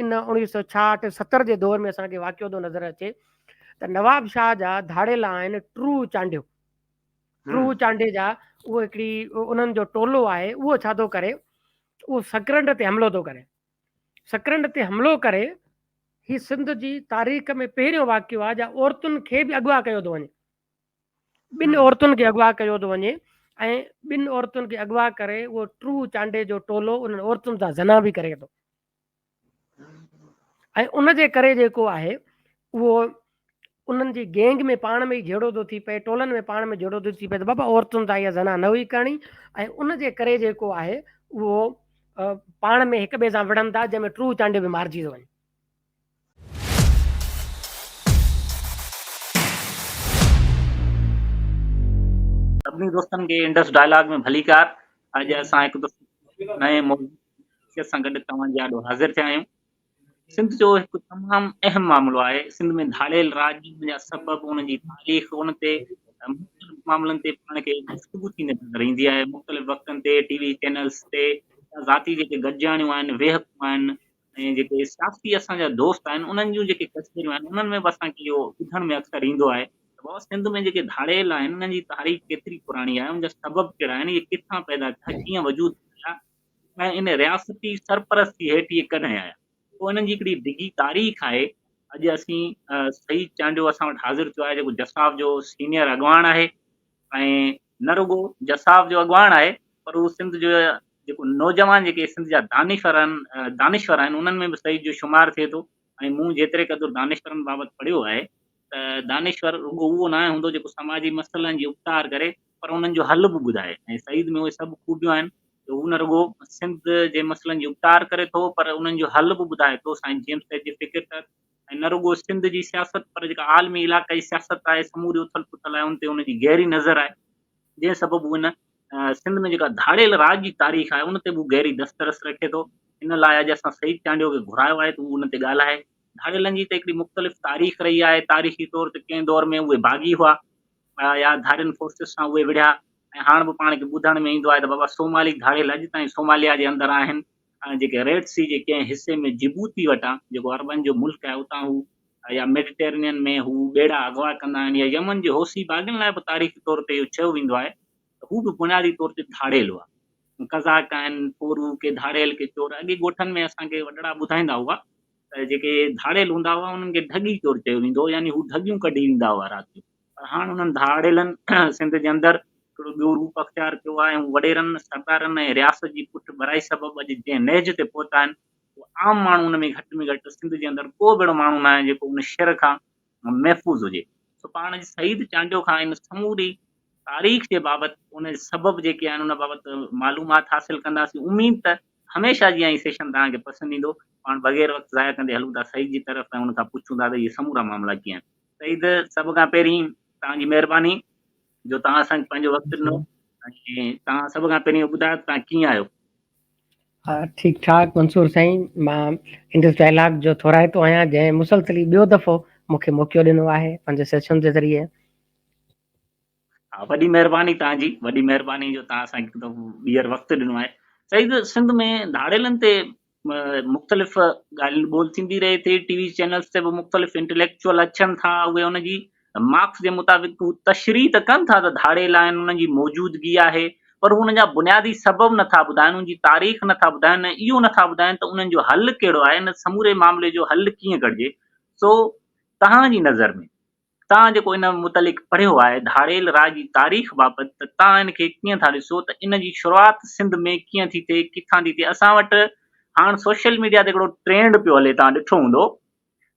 इन 1966-70 जे दौर में असांखे वाक़ियो थो नज़र अचे त नवाब शाह जा धाड़ेल आहिनि ट्रू चांडियो। ट्रू चांडे जा उहो हिकिड़ी उन्हनि जो टोलो आहे, उहो छा थो करे, उहो सकरंड ते हमिलो थो करे। सकरंड ते हमिलो करे ही सिंध जी तारीख़ में पहिरियों वाक़ियो आहे जा औरतुनि खे बि अगवा कयो थो वञे। ॿिनि औरतुनि खे अगवा कयो थो वञे ऐं ॿिनि औरतुनि खे अगवा करे उहो ट्रू चांडे जो टोलो उन्हनि औरतुनि सां ज़ना बि करे थो। ऐं उन जे करे जेको आहे उहो उन्हनि जी गैंग में पाण में ई जहिड़ो थो थी पए, टोलनि में पाण में जहिड़ो थो थी पए त बाबा औरतुनि सां इहा ज़ना न हुई करणी। ऐं उन जे करे जेको आहे उहो पाण में हिक ॿिए सां विढ़नि था, जंहिंमें ट्रू चांडे बि मारिजी थो वञे। सभिनी दोस्तनि खे इंडस डायलॉग में भलीकार। अॼु असां हिकु नए मौज़ूअ सां गॾु तव्हांजे आॾो हाज़िर थिया आहियूं। सिंध जो हिकु तमामु अहम मामिलो आहे। सिंध में धाड़ेल राॼ जा सबब, उनजी तारीख़, उन ते मुख़्तलिफ़ मामलनि ते पाण खे गुफ़्तगू थींदे नज़र ईंदी आहे। मुख़्तलिफ़ वक़्तनि ते टीवी चैनल्स ते ज़ाती जेके गॾिजाणियूं आहिनि, वेहकूं आहिनि ऐं जेके सियासी असांजा दोस्त आहिनि, उन्हनि जूं जेके कचहरियूं आहिनि, उन्हनि में बि असांखे इहो ॿुधण में अक्सर ईंदो आहे त सिंध में जेके धाड़ेल आहिनि उन्हनि जी तारीख़ केतिरी पुराणी आहे, उनजा सबब कहिड़ा आहिनि, इहे किथां पैदा थिया, कीअं वजूद थिया ऐं इन रियासती सरपरस्ती हेठि इहे कॾहिं आया। पोइ इन्हनि जी हिकिड़ी डिघी तारीख़ आहे। अॼु असीं सईद चांडियो असां वटि हाज़िर थियो आहे, जेको जसाव जो सीनियर अॻवान आहे ऐं न रुगो जसाव जो अॻवान आहे, पर उहो सिंध जो जेको नौजवान जेके सिंध जा दानिश्वर आहिनि उन्हनि में बि सईद जो शुमार थिए थो। ऐं मूं जेतिरे क़दुरु दानिश्वरनि बाबति पढ़ियो आहे त दानिश्वर रुगो उहो न हूंदो जेको समाजी मसइलनि जी उपतार करे, पर उन्हनि जो हल बि ॿुधाए। ऐं सईद में उहे सभु खूबियूं आहिनि त हू न रुगो सिंध जे मसइलनि जी उपतार करे थो, पर उन्हनि जो हल बि ॿुधाए थो। साईं जेम्स जी फ़िक्र ऐं न रुगो सिंध जी सियासत, पर जेका आलमी इलाक़ाई सियासत आहे, समूरी उथल पुथल आहे, उन ते उनजी गहरी नज़र आहे, जंहिं सबबु उन सिंध में जेका धाड़ेल राॼ जी तारीख़ आहे उन ते बि गहरी दस्तरस रखे थो। इन लाइ अॼु असां सईद चांडियो खे घुरायो आहे त उहो उन ते ॻाल्हाए। धाड़ेलनि जी त हिकिड़ी मुख़्तलिफ़ तारीख़ रही आहे। तारीख़ी तौर ते कंहिं दौर में उहे बाग़ी हुआ या धाड़ियुनि फोर्सिस सां उहे विढ़िया, ऐं हाणे बि पाण खे ॿुधण में ईंदो आहे त बाबा सोमाली धाड़ेल अॼु ताईं सोमालिया जे अंदरि आहिनि। जेके रेड सी जे कंहिं हिसे में जिबूती वटां, जेको अरबन जो मुल्क आहे, उतां हू या मेडिटेरेनियन में हू ॿेड़ा अगवा कंदा आहिनि, या यमन जे होसी बाग़ियुनि लाइ बि तारीख़ी तौर ते इहो चयो वेंदो आहे त हू बि बुनियादी तौर ते धाड़ेल हुआ। कज़ाक आहिनि, पोरू के धाड़ेल के चोर, अॻे ॻोठनि में असांखे वॾड़ा ॿुधाईंदा हुआ त जेके धाड़ेल हूंदा हुआ उन्हनि खे ढगी चोर चयो वेंदो हो, यानी हू ढगियूं कढी ईंदा हुआ राति जो। पर हाणे उन्हनि धाड़ेलनि सिंध जे अंदरि हिकिड़ो ॿियो रूप अख़्तियार कयो आहे। ऐं वॾेरनि सरदारनि ऐं रियासत जी पुठ भराई सबबु अॼु जंहिं नहज ते पहुता आहिनि, आम माण्हू उन में घटि में घटि सिंध जे अंदरि को बि अहिड़ो माण्हू न आहे जेको उन शर खां महफ़ूज़ हुजे। सो पाण सईद चांडियो खां इन समूरी तारीख़ जे बाबति, उन सबब जेके आहिनि उन बाबति मालूमात हासिलु कंदासीं। उमीद त हमेशह जीअं ई सेशन तव्हांखे पसंदि ईंदो। पाण बग़ैर वक़्तु ज़ाया कंदे हलूं था सईद जी तरफ़ ऐं उनखां पुछूं था त इहे समूरा मामला कीअं आहिनि। सईद, सभ खां पहिरीं तव्हांजी महिरबानी जो तव्हां असांखे पंहिंजो वक़्तु ॾिनो, ऐं तव्हां सभ खां पहिरीं ॿुधायो तव्हां कीअं आहियो। हा, ठीकु ठाक मंसूर साईं। मां इंडस डायलॉग जो थोराइतो आहियां, जंहिं मुसलसिली ॿियो दफ़ो मूंखे मौक़ो ॾिनो आहे पंहिंजे सेशन जे ज़रिए। हा, वॾी महिरबानी तव्हांजी, वॾी महिरबानी जो तव्हां असांखे हिकु दफ़ो ॿीहर वक़्तु ॾिनो आहे। सईद, सिंध में धाड़ेलनि ते मुख़्तलिफ़ ॻाल्हियूं ॿोल थींदी रहे थी। टीवी चैनल्स ते बि मुख़्तलिफ़ इंटेलेक्चुअल अचनि था, उहे उनजी मार्क्स जे मुताबिक़ तशरीह त कनि था त धाड़ेल आहिनि, उन्हनि जी मौजूदगी आहे, पर हुन जा बुनियादी सबब नथा ॿुधाइनि, उनजी तारीख़ नथा ॿुधाइनि, इहो नथा ॿुधाइनि त उन्हनि जो हल कहिड़ो आहे, इन समूरे मामले जो हल कीअं कढिजे। सो तव्हांजी नज़र में, तव्हां जेको इन मुतलिक़ पढ़ियो आहे धाड़ेल राॼ जी तारीख़ बाबति, त तव्हां इनखे कीअं था ॾिसो त इन जी शुरूआति सिंध में कीअं थी थिए, किथां थी थिए। असां वटि हाणे सोशल मीडिया ते हिकिड़ो ट्रेंड पियो हले, तव्हां ॾिठो हूंदो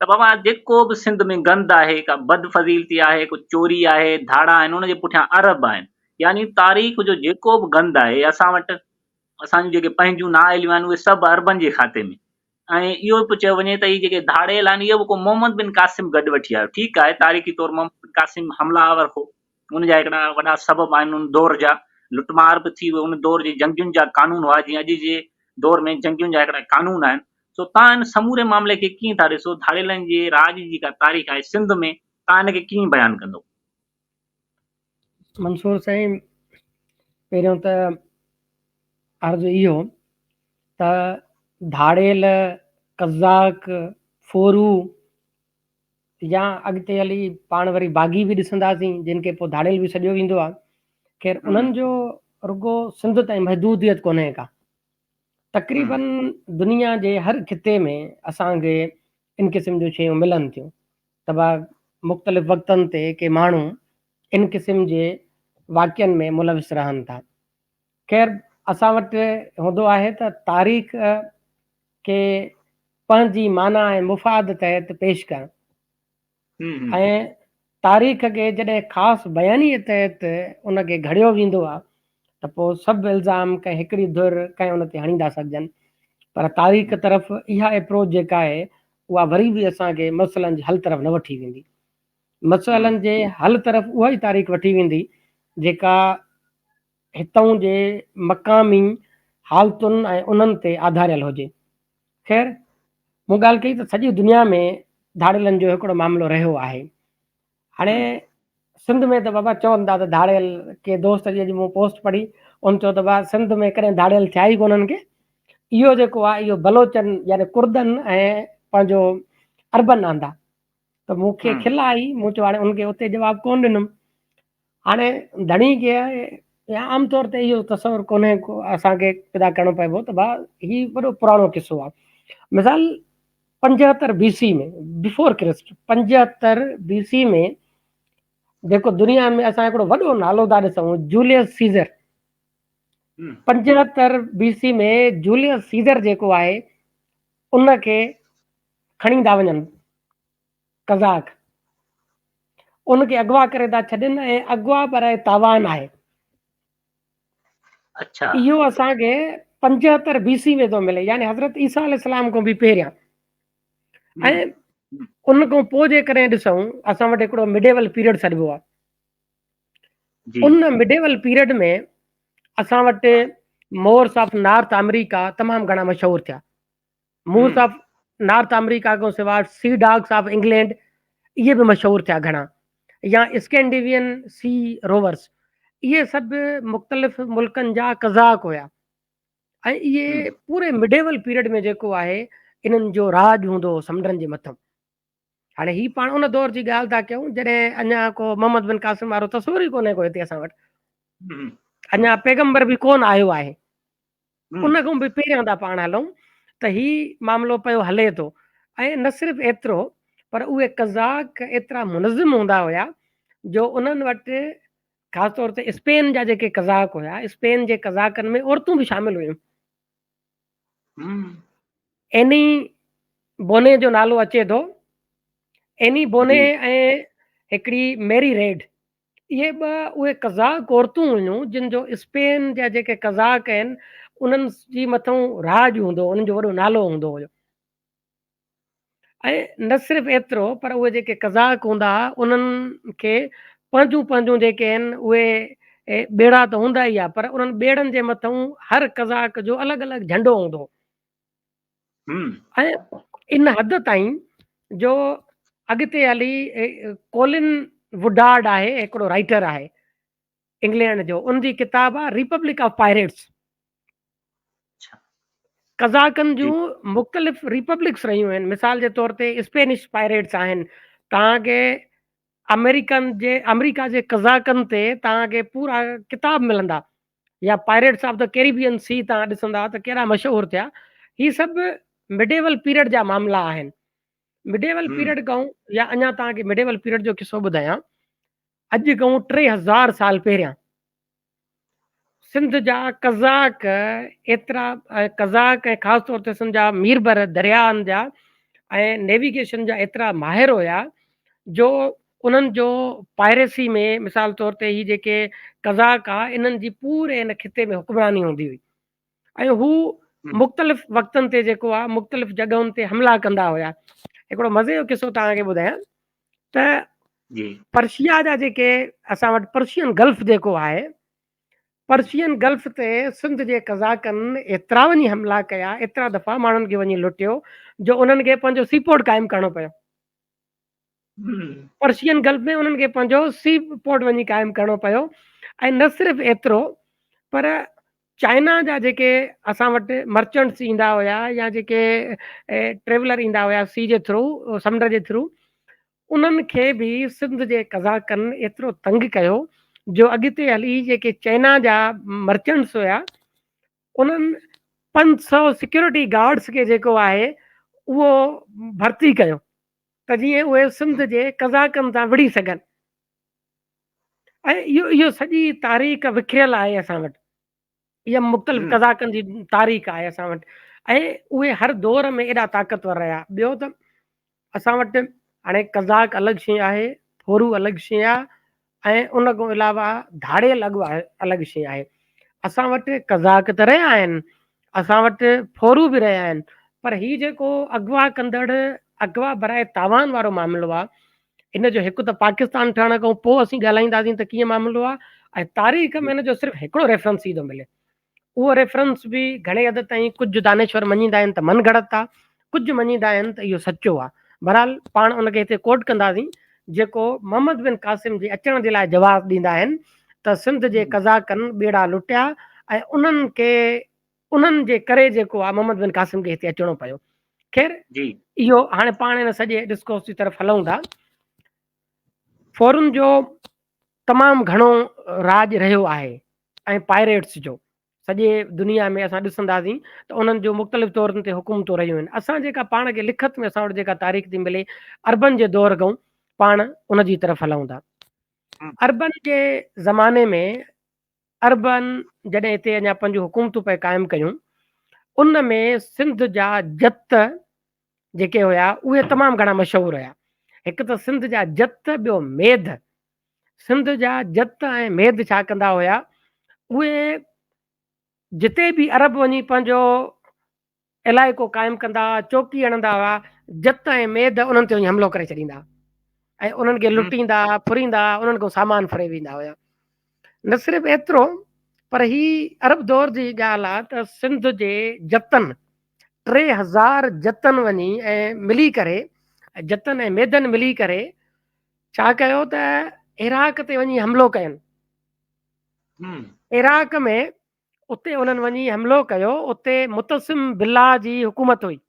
त बाबा जेको बि सिंध में गंद आहे, का बदफज़ीलती आहे, को चोरी आहे, धाड़ा आहिनि, उनजे पुठियां अरब आहिनि। यानी तारीख़ जो जेको बि गंद आहे, असां वटि असांजूं जेके पंहिंजूं नाअहलियूं आहिनि उहे सभु अरबनि जे खाते में। ऐं इहो बि चयो वञे त इहे जेके धाड़ेल आहिनि, इहो बि को मोहम्मद बिन कासिम गॾु वठी आयो। ठीकु आहे, तारीख़ी तौरु मोहम्मद बिन कासिम हमलावर हो, उनजा हिकिड़ा वॾा सबब आहिनि उन दौर जा। लुटमार बि थी वियो, उन दौर जे जंगियुनि जा कानून हुआ, जीअं अॼु जे दौर में जंगियुनि जा हिकिड़ा कानून आहिनि। सो तव्हां इन समूरे मामले खे कीअं था ॾिसो, धाड़ेलनि जे राॼ जी जेका तारीख़ आहे सिंध में, तव्हां इनखे कीअं बयानु कंदो। मंसूर साईं, पहिरियों त अर्ज़ु इहो त धाड़ेल कज़ाक, फोरू, या अॻिते हली पाण वरी बाग़ी बि ॾिसंदासीं जिन खे पोइ धाड़ेल बि सॼो वेंदो आहे। ख़ैर उन्हनि जो रुगो सिंध ताईं महदूदियत कोन्हे का। तक़रीबन दुनिया जे हर खिते में असांखे इन क़िस्म जूं शयूं मिलनि थियूं। तबा मुख़्तलिफ़ वक़्तनि ते के माण्हू इन क़िस्म जे वाक़ियनि में मुलविस रहनि था। ख़ैर असां वटि हूंदो आहे त तारीख़ खे पंहिंजी माना ऐं मुफ़ाद तहत पेश करणु ऐं तारीख़ खे जॾहिं ख़ासि बयानीअ तहत उनखे घड़ियो वेंदो आहे त पोइ सभु इल्ज़ाम कंहिं हिकिड़ी धुर कंहिं उन ते हणी था सघजनि। पर तारीख़ तरफ़ इहा अप्रोच जेका आहे उहा वरी बि असांखे मसइलनि जे हल तरफ़ न वठी वेंदी। मसइलनि जे हल तरफ़ उहा ई तारीख़ वठी वेंदी जेका हितां जे मक़ामी हालतुनि ऐं उन्हनि ते आधारियल हुजे। ख़ैर मूं ॻाल्हि कई त सॼी दुनिया में धाड़ेलनि जो हिकिड़ो मामिलो रहियो आहे। हाणे सिंध में त बाबा चवनि था त धाड़ेल के दोस्त जी अॼु मूं पोस्ट पढ़ी उन चयो त बाबा सिंध में कॾहिं धाड़ेल थिया ई कोन्हनि के। इहो जेको आहे इहो बलोचनि यानी कुर्दनि ऐं पंहिंजो अरबन आंदा। त मूंखे खिल आई, मूं चयो हाणे उनखे उते जवाबु कोन ॾिनुमि। हाणे धणी खे आमतौर ते इहो तस्वुरु कोन्हे को असांखे पैदा करिणो पइबो त भाउ हीउ वॾो पुराणो किस्सो आहे। मिसाल 75 BC में बिफोर क्रिस्ट 75 BC में जेको दुनिया में असां हिकिड़ो वॾो नालो था ॾिसूं जूलियस सीज़र। 75 BC में जूलियस सीज़र जेको आहे उनखे खणी था वञनि कज़ाक, उनखे अगवा करे था छॾनि ऐं अगवा पर तावान आहे। अच्छा इहो असांखे 75 BC में थो मिले यानी हज़रत ईसा अलैहिस्सलाम खां बि पहिरियां। ऐं उन खां पोइ जे कॾहिं ॾिसूं असां वटि हिकिड़ो मिडेवल पीरियड सॾिबो आहे। उन मिडेवल पीरियड में असां वटि मोर्स ऑफ नॉर्थ अमेरिका तमामु घणा मशहूरु थिया। मूर्स ऑफ नॉर्थ अमेरिका खां सवाइ सी डॉग्स ऑफ इंग्लैंड इहे बि मशहूरु थिया घणा, या स्कैंडिवियन सी रोवर्स इहे सभु मुख़्तलिफ़ मुल्कनि जा कज़ाक हुया। ऐं इहे पूरे मिडेवल पीरियड में जेको आहे इन्हनि जो राज हूंदो हो समुंडनि जे मथां। हाणे ही पाण उन दौर जी ॻाल्हि था कयूं जॾहिं अञा को मोहम्मद बिन क़ासिम वारो तस्वुर ई कोन्हे को हिते असां वटि। अञा पैगंबर बि कोन आयो आहे। उन खां बि पहिरियां था पाण हलूं त ही मामिलो पियो हले थो। ऐं न सिर्फ़ु एतिरो पर उहे कज़ाक एतिरा मुनज़िम हूंदा हुया जो उन्हनि वटि ख़ासि तौर ते स्पेन जा जेके कज़ाक हुया, स्पेन जे कज़ाकनि में औरतूं बि शामिल हुयूं। एनी बोने जो नालो अचे थो। एनी बोने ऐं हिकिड़ी मैरी रेड इहे ॿ उहे कज़ाक औरतूं हुयूं जिन जो स्पेन जा जेके कज़ाक आहिनि उन्हनि जी मथां राज हूंदो, उन्हनि जो वॾो नालो हूंदो हुयो। ऐं न सिर्फ़ु एतिरो पर उहे जेके कज़ाक हूंदा हुआ उन्हनि खे पंहिंजूं पंहिंजूं जेके आहिनि उहे ॿेड़ा त हूंदा ई आहे पर उन्हनि ॿेड़नि जे मथां हर कज़ाक जो अलॻि अलॻि झंडो हूंदो। ऐं इन हद ताईं जो अॻिते हली कोलिन वुडार्ड आहे हिकिड़ो राइटर आहे इंग्लैंड जो, उनजी किताब आहे रिपब्लिक ऑफ पायरेट्स। कज़ाकनि जूं मुख़्तलिफ़ रिपब्लिक्स रहियूं आहिनि। मिसाल जे तौर ते स्पेनिश पायरेट्स आहिनि। तव्हांखे अमेरिका जे कज़ाकनि ते तव्हांखे पूरा किताब मिलंदा, या pirates of the Caribbean sea तव्हां ॾिसंदा त कहिड़ा मशहूरु थिया। ही सभु मिडेवल पीरियड जा मामला आहिनि। मिडेवल पीरियड खां या अञा तव्हांखे मिडेवल पीरियड जो किस्सो ॿुधायां। अॼु खां 3000 साल पहिरियां सिंध जा कज़ाक एतिरा कज़ाक ऐं ख़ासि तौर ते सिंध जा मीरबर दरियानि जा ऐं नेविगेशन जा एतिरा माहिर हुया जो उन्हनि जो पायरेसी में मिसाल तौर ते ही जेके कज़ाक आहे इन्हनि जी पूरे इन खिते में हुक्मरानी हूंदी हुई। ऐं हू मुख़्तलिफ़ वक़्तनि ते जेको आहे मुख़्तलिफ़ जॻहुनि ते हमला कंदा हुया। हिकिड़ो मज़े जो किस्सो तव्हांखे ॿुधायां त पर्शिया जा जेके असां वटि पर्शियन गल्फ जेको आहे, पर्शियन गल्फ ते सिंध जे कज़ाकनि एतिरा वञी हमला कया, एतिरा दफ़ा माण्हुनि खे वञी लुटियो जो उन्हनि खे पंहिंजो सीपोर्ट क़ाइमु करिणो पियो। पर्शियन गल्फ में उन्हनि खे पंहिंजो सी पोर्ट वञी क़ाइमु करिणो पियो। ऐं न सिर्फ़ु एतिरो पर चाइना जा जेके असां वटि मर्चेंट्स ईंदा हुया या जेके ट्रेवलर ईंदा हुया सी जे थ्रू, समुंड जे थ्रू, उन्हनि खे बि सिंध जे कज़ाकनि एतिरो तंग कयो जो अॻिते हली जेके चाइना जा मर्चेंट्स हुया उन्हनि 500 सिक्योरिटी गार्ड्स खे जेको आहे उहो भर्ती कयो त जीअं उहे सिंध जे कज़ाकनि तां विड़ी सघनि। ऐं इहो सॼी तारीख़ विखरियल आहे असां वटि, इहा मुख़्तलिफ़ कज़ाकनि जी तारीख़ आहे असां वटि, ऐं उहे हर दौर में एॾा ताक़तवर रहिया। ॿियो त असां वटि हाणे कज़ाक अलॻि शइ आहे, फोरू अलॻि शइ आहे, ऐं उन खां अलावा धाड़ियल अलॻि शइ आहे। असां वटि कज़ाक त रहिया आहिनि, असां वटि फोरू बि रहिया आहिनि, पर हीउ जेको अगवा कंदड़ अगवा बराए तावान वारो मामिलो आहे, इन जो हिकु त पाकिस्तान ठहण खां पोइ असीं ॻाल्हाईंदासीं त कीअं मामिलो आहे, ऐं तारीख़ में हिन जो सिर्फ़ु हिकिड़ो रेफरेंस थी थो मिले। उहो रेफरेंस बि घणे हद ताईं कुझु दानेश्वर मञींदा आहिनि त मन घड़त आहे, कुझु मञींदा आहिनि त इहो सचो आहे। बहरहाल पाण उनखे हिते कोट कंदासीं जेको मोहम्मद बिन कासिम जे अचण जे लाइ जवाबु ॾींदा आहिनि त सिंध जे कज़ाकनि ॿेड़ा लुटिया ऐं उन्हनि जे करे जेको आहे मोहम्मद बिन कासिम खे हिते अचिणो पियो। ख़ैर इहो हाणे पाण हिन सॼे डिस्कोर्स जी तरफ़ हलूं था। फॉरन जो तमामु घणो राज रहियो आहे ऐं पायरेट्स जो सॼे दुनिया में असां ॾिसंदासीं त उन्हनि जो मुख़्तलिफ़ तौरनि ते हुकूमतूं रहियूं आहिनि। असां जेका पाण खे लिखत में असां वटि जेका तारीख़ थी मिले अरबन जे दौर खां पाण उन जी तरफ़ हलूं था। अरबन जे ज़माने में अरबन जॾहिं हिते अञा पंहिंजूं हुकूमतूं पिए क़ाइमु कयूं, उन में सिंध जा जत जेके हुया उहे तमामु घणा मशहूरु हुया। हिकु त सिंध जा जत, ॿियो मेद। सिंध जा जत ऐं मेद छा कंदा हुया, उहे जिते बि अरब वञी पंहिंजो इलाइक़ो क़ाइमु कंदा हुआ, चौकी हणंदा हुआ, जत ऐं मेद उन्हनि ते वञी हमिलो करे छॾींदा ऐं उन्हनि खे लुटींदा, फुरींदा, उन्हनि खां सामान फुरे वेंदा हुया। न सिर्फ़ु एतिरो, पर ही अरब दौर जी ॻाल्हि आहे त सिंध जे जतन 3000 जतन वञी ऐं मिली करे, जतन ऐं मेदन मिली करे छा कयो त इराक ते वञी हमिलो कयनि। इराक में उते उन्हनि वञी हमिलो कयो, उते मुतसिम बिल्लाह जी हुकूमत हुई,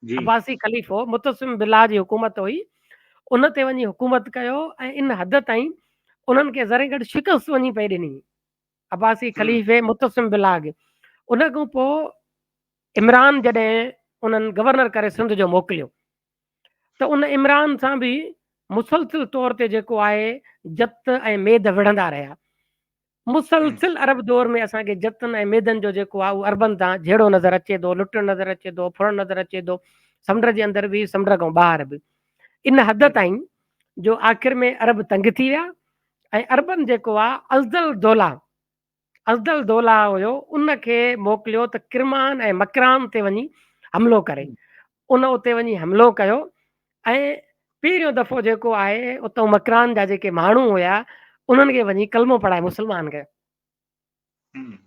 अब्बासी ख़लीफ़ो मुतसिम बिल्लाह जी हुकूमत हुई। उन ते वञी हुकूमत कयो ऐं इन हद ताईं उन्हनि खे ज़रे गॾु शिकस्त वञी पई ॾिनी अब्बासी ख़लीफ़े मुतसिम बिल्लाह खे। उन खां पोइ इमरान जॾहिं उन्हनि गवर्नर करे सिंध जो मोकिलियो त उन इमरान सां बि मुसलसिल तौर ते जेको आहे जत ऐं मेद विढ़ंदा रहिया। मुसलसिल अरब दौर में असांखे जतन ऐं मेदन जो जेको आहे उहो अरबन तां जहिड़ो नज़र अचे थो, लुटणु नज़र अचे थो, फुरणु नज़र अचे थो, समुंड जे अंदरि बि समुंड खां ॿाहिरि बि। इन हद ताईं जो आख़िर में अरब तंग थी विया ऐं अरबन जेको आहे अज़दल दौला हुयो, उन खे मोकिलियो त किरमान ऐं मकरान ते वञी हमिलो करे। उन उते वञी हमिलो कयो ऐं पहिरियों दफ़ो जेको आहे उतां मकरान जा जेके माण्हू हुया उन्हनि खे वञी कलमो पढ़ाए मुस्लमान कयो।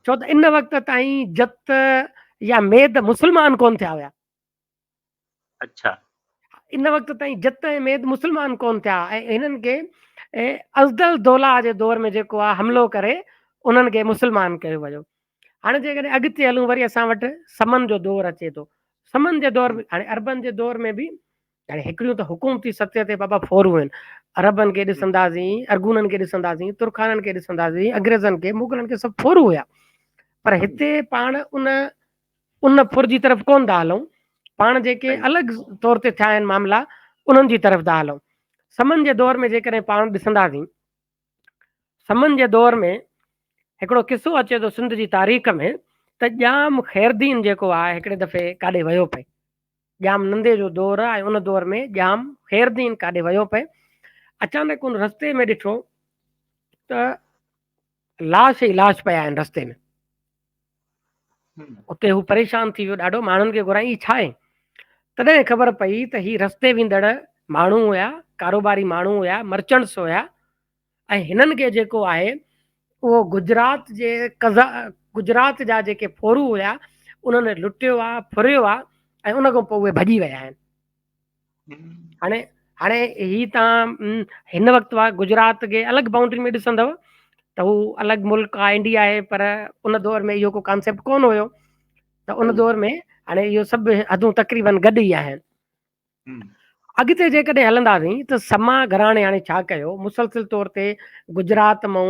छो त इन वक़्त ताईं जत या मेद मुस्लमान कोन थिया हुया। अच्छा, इन वक़्त ताईं जत ऐं मेद मुस्लमान कोन थिया ऐं हिननि खे अज़दल दौला जे दौर में जेको आहे हमिलो करे उन्हनि खे मुस्लमान कयो वियो। हाणे जेकॾहिं अॻिते हलूं वरी असां वटि समन जो दौर अचे थो। समन जे दौर में हाणे अरबन जे दौर में बि हाणे हिकिड़ियूं त हुकूमती सतह ते बाबा फोरू आहिनि। अरबनि खे ॾिसंदासीं, अरगूननि खे ॾिसंदासीं, तुर्खाननि खे ॾिसंदासीं, अंग्रेज़नि खे, मुगलनि खे, सभु फोरू हुया। पर हिते पाण उन फुर जी तरफ़ कोन था हलूं, पाण जेके अलॻि तौर ते थिया आहिनि मामला उन्हनि जी तरफ़ था हलूं। समन जे दौर में जेकॾहिं पाण ॾिसंदासीं, समन जे दौर में हिकिड़ो किसो अचे थो सिंध जी तारीख़ में त ॼाम ख़ैरदीन जेको आहे हिकिड़े दफ़े काॾे वियो पए। ॼाम नंदे जो दौर आहे, उन दौर में ॼाम ख़ैरदीन काॾे वियो पए। अचानक उन रस्ते में ॾिठो त लाश ई लाश पिया आहिनि रस्ते में। उते हू परेशान थी वियो ॾाढो, माण्हुनि खे घुराई छा आहे। तॾहिं ख़बर पई त ही रस्ते वेंदड़ माण्हू हुया, कारोबारी माण्हू हुया, मर्चेंट्स हुया ऐं हिननि खे जेको आहे उहो गुजरात जा जेके फोरू हुया उन्हनि लुटियो आहे, फुरियो आहे ऐं उन खां पोइ उहे भॼी विया आहिनि। हाणे ही तव्हां हिन वक़्तु गुजरात खे अलॻि बाउंड्री में ॾिसंदव त हू अलॻि मुल्क आहे, इंडिया आहे, पर उन दौर में इहो को कॉन्सेप्ट कोन हुयो। त उन दौर में हाणे इहो सभु हदूं तक़रीबन गॾु ई आहिनि। अॻिते जेकॾहिं हलंदासीं त समा घराणे हाणे छा कयो, मुसलसिल तौर ते गुजरात मां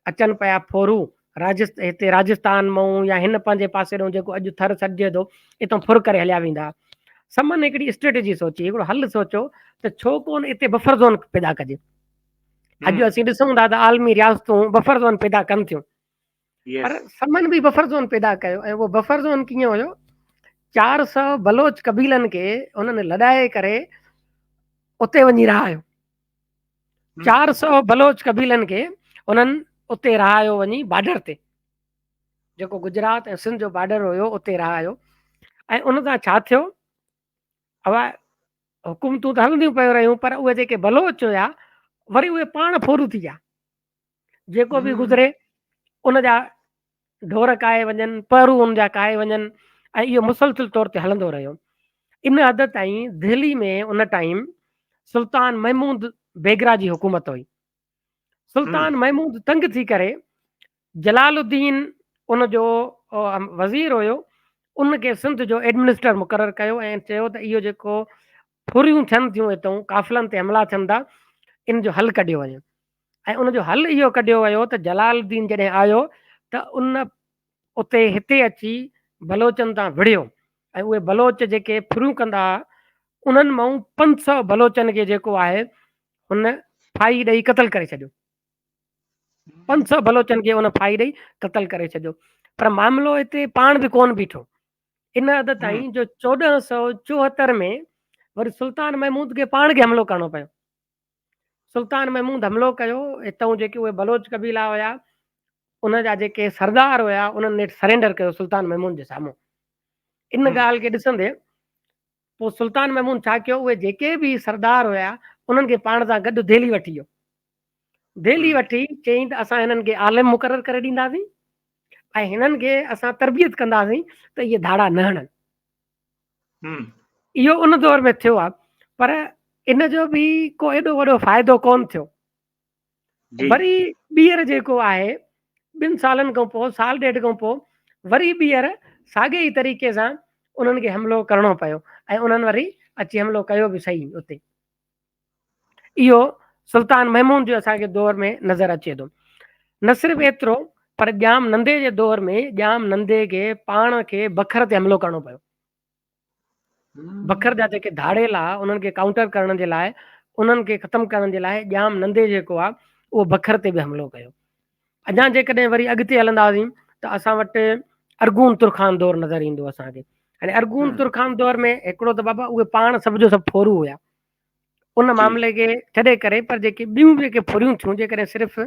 अचनि पिया फोरू, हिते राजस्थान मां या हिन पंहिंजे पासे ॾांहुं जेको अॼु थर सॾिजे थो, हितां फुर करे हलिया वेंदा। समन हिकिड़ी स्ट्रेटेजी सोची, हिकिड़ो हल सोचियो त छो कोन हिते बफर ज़ोन पैदा कजे। अॼु असीं ॾिसूं था त आलमी रियासतूं बफर ज़ोन पैदा कनि थियूं, पर समन बि बफर ज़ोन पैदा कयो। ऐं उहो बफर ज़ोन कीअं हुयो, 400 बलोच कबीलनि खे उन्हनि लॾाए करे उते वञी रहायो। 400 बलोच कबीलनि खे उन्हनि उते रहायो वञी बॉर्डर ते, जेको गुजरात ऐं सिंध जो बॉर्डर हुयो उते रहायो। ऐं उन सां छा थियो, अब हुकूमतूं त हलंदियूं पियूं रहियूं, पर उहे जेके बलोच हुया वरी उहे पाण फोरू थी विया। जेको बि गुज़रे उन जा ढोर काए वञनि, पहरू उन जा काए वञनि, ऐं इहो मुसलसिल तौर ते हलंदो रहियो। इन हद ताईं दिल्ली में उन टाइम सुल्तान महमूद बेगरा जी हुकूमत हुई। सुल्तान महमूद तंग थी करे जलालुद्दीन उन जो वज़ीर हुयो, उनखे सिंध जो एडमिनिस्टर मुक़ररु कयो ऐं चयो त इहो जेको फुरियूं थियनि थियूं हितां काफ़िलनि ते हमला थियनि था, इन जो हल कढियो वञे। ऐं उन जो हल इहो कढियो वियो त जलालुद्दीन जॾहिं आयो त उन उते हिते अची बलोचनि तां विढ़ियो, ऐं उहे बलोच जेके फुरियूं कंदा उन्हनि मां 500 बलोचनि खे जेको आहे हुन फाई ॾेई क़तल करे छॾियो। 500 बलोचनि खे उन फाई ॾेई क़तल करे छॾियो। पर मामिलो हिते पाण बि कोन बीठो। इन हद ताईं जो 1474 में वरी सुल्तान महमूद खे पाण खे हमिलो करणो पियो। सुल्तान महमूद हमिलो कयो, हितां जेके उहे बलोच कबीला हुया उन जा जेके सरदार हुया उन्हनि सरेंडर कयो सुल्तान महमूद जे साम्हूं। इन ॻाल्हि खे ॾिसंदे पोइ सुल्तान महमूद छा कयो, उहे जेके बि सरदार हुया उन्हनि खे पाण सां गॾु दिल्ली वठी वियो। दिल्ली वठी चयईं त असां हिननि खे आलिम मुक़ररु करे ॾींदासीं ऐं हिननि खे असां तरबियत कंदासीं त इहे धाड़ा न हणनि। इहो उन दौर में थियो आहे, पर इन जो बि को एॾो वॾो फ़ाइदो कोन थियो। वरी ॿीहर जेको आहे 2 सालनि खां पोइ, साल ॾेढ खां पोइ वरी ॿीहर साॻे ई तरीक़े सां उन्हनि खे हमिलो करणो पियो ऐं उन्हनि वरी अची हमिलो कयो बि सही उते। इहो सुल्तान महमूद जो असांखे दौर में नज़र अचे थो। न सिर्फ़ु एतिरो, पर ॼाम नंदे जे दौर में ॼाम नंदे खे पाण खे बखर ते हमिलो करणो पियो। बखर जा जेके धाड़ेल आहे उन्हनि खे काउंटर करण जे लाइ, उन्हनि खे ख़तमु करण जे लाइ ॼाम नंदे जेको आहे उहो बखर ते बि हमिलो कयो। अञा जेकॾहिं वरी अॻिते हलंदासीं त असां वटि अरगून तुरखान दौर नज़र ईंदो असांखे। हाणे अरगून तुरखान दौर में हिकिड़ो त बाबा उहे पाण सभ जो सभु फोरू हुया, उन मामले खे छॾे करे, पर जेके ॿियूं जेके फुरियूं थियूं, जेकॾहिं सिर्फ़ु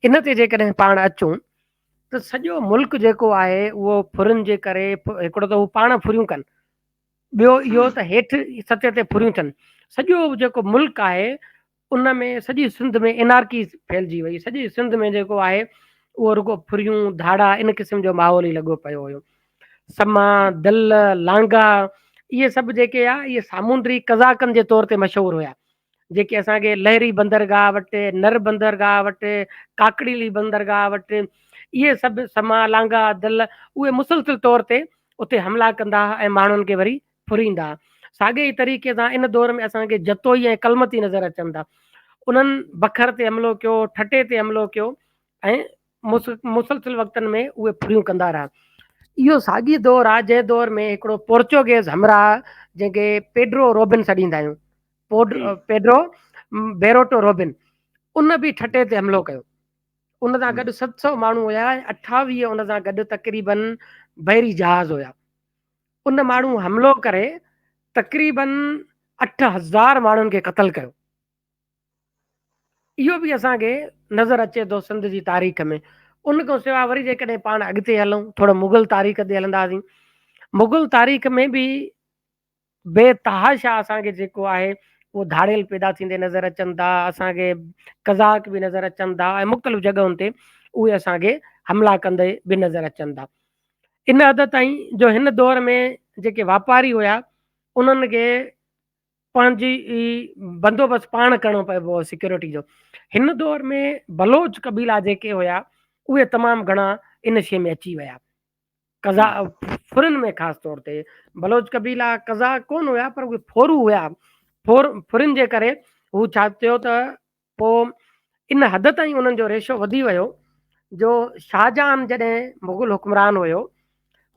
इन ते जेकॾहिं पाण अचूं त सॼो मुल्क जेको आहे उहो फुरियुनि जे करे, हिकिड़ो त हू पाण फुरियूं कनि, ॿियो इहो त हेठि सतह ते फुरियूं थियनि। सॼो जेको मुल्क आहे उन में सॼी सिंध में एनार्की फैलिजी वई। सॼी सिंध में जेको आहे उहो रुगो फुरियूं धाड़ा इन क़िस्म जो माहौल ई लॻो पियो हुयो। समा, दल, लांगा इहे सभु जेके आहे इहे सामूंडी कज़ाकनि जे तौर ते मशहूरु हुया, जेके असांखे लहरी बंदरगाह वटि, नर बंदरगाह वटि, काकड़ीली बंदरगाह वटि, इहे सभु समा, लांगा, दल उहे मुसलसिल तौर ते उते हमला कंदा ऐं माण्हुनि खे वरी फुरींदा। साॻे ई तरीक़े सां इन दौर में असांखे जतोई ऐं कलमती नज़र अचनि था। उन्हनि बखर ते हमलो कयो, ठटे ते हमलो कयो ऐं मुसलसिल वक़्तनि में उहे फुरियूं कंदा रहा। इहो साॻी दौर आहे जंहिं दौर में हिकिड़ो पोर्चुगेज़ हमराह जंहिंखे पेड्रो रोबिन सॾींदा आहियूं, पेड्रो बेरोटो रोबिन, उन बि ठटे ते हमिलो कयो। उन सां गॾु 700 माण्हू हुया, 28 उन सां गॾु तक़रीबन बहरी जहाज़ हुया। उन माण्हू हमिलो करे तक़रीबन 8000 माण्हुनि खे क़तल कयो। इहो बि असांखे नज़र अचे थो सिंध जी तारीख़ में। उन खां सवाइ वरी जेकॾहिं पाण अॻिते हलूं, थोरो मुग़ल तारीख़ ते हलंदासीं, मुग़ल तारीख़ में बि बेतहाशा असांखे जेको आहे उहो धाड़ेल पैदा थींदे नज़र अचनि था, असांखे कज़ाक बि नज़र अचनि था ऐं मुख़्तलिफ़ जॻहुनि ते उहे असांखे हमला कंदे बि नज़र अचनि था। इन हद ताईं जो हिन दौर में जेके वापारी हुया उन्हनि खे पंहिंजी बंदोबस्तु पाण करिणो पियो हो सिक्योरिटी जो। हिन दौर में बलोच कबीला जेके हुया उहे तमामु घणा इन शइ में अची विया। कज़ा फुरन में ख़ासि तौर ते बलोच कबीला कज़ा कोन हुया पर उहे फोरू हुया। फुरन जे करे हू छा थियो त पोइ इन हद ताईं उन्हनि जो रेशो वधी वियो जो शाहजहान जॾहिं मुग़ल हुक्मरान हुयो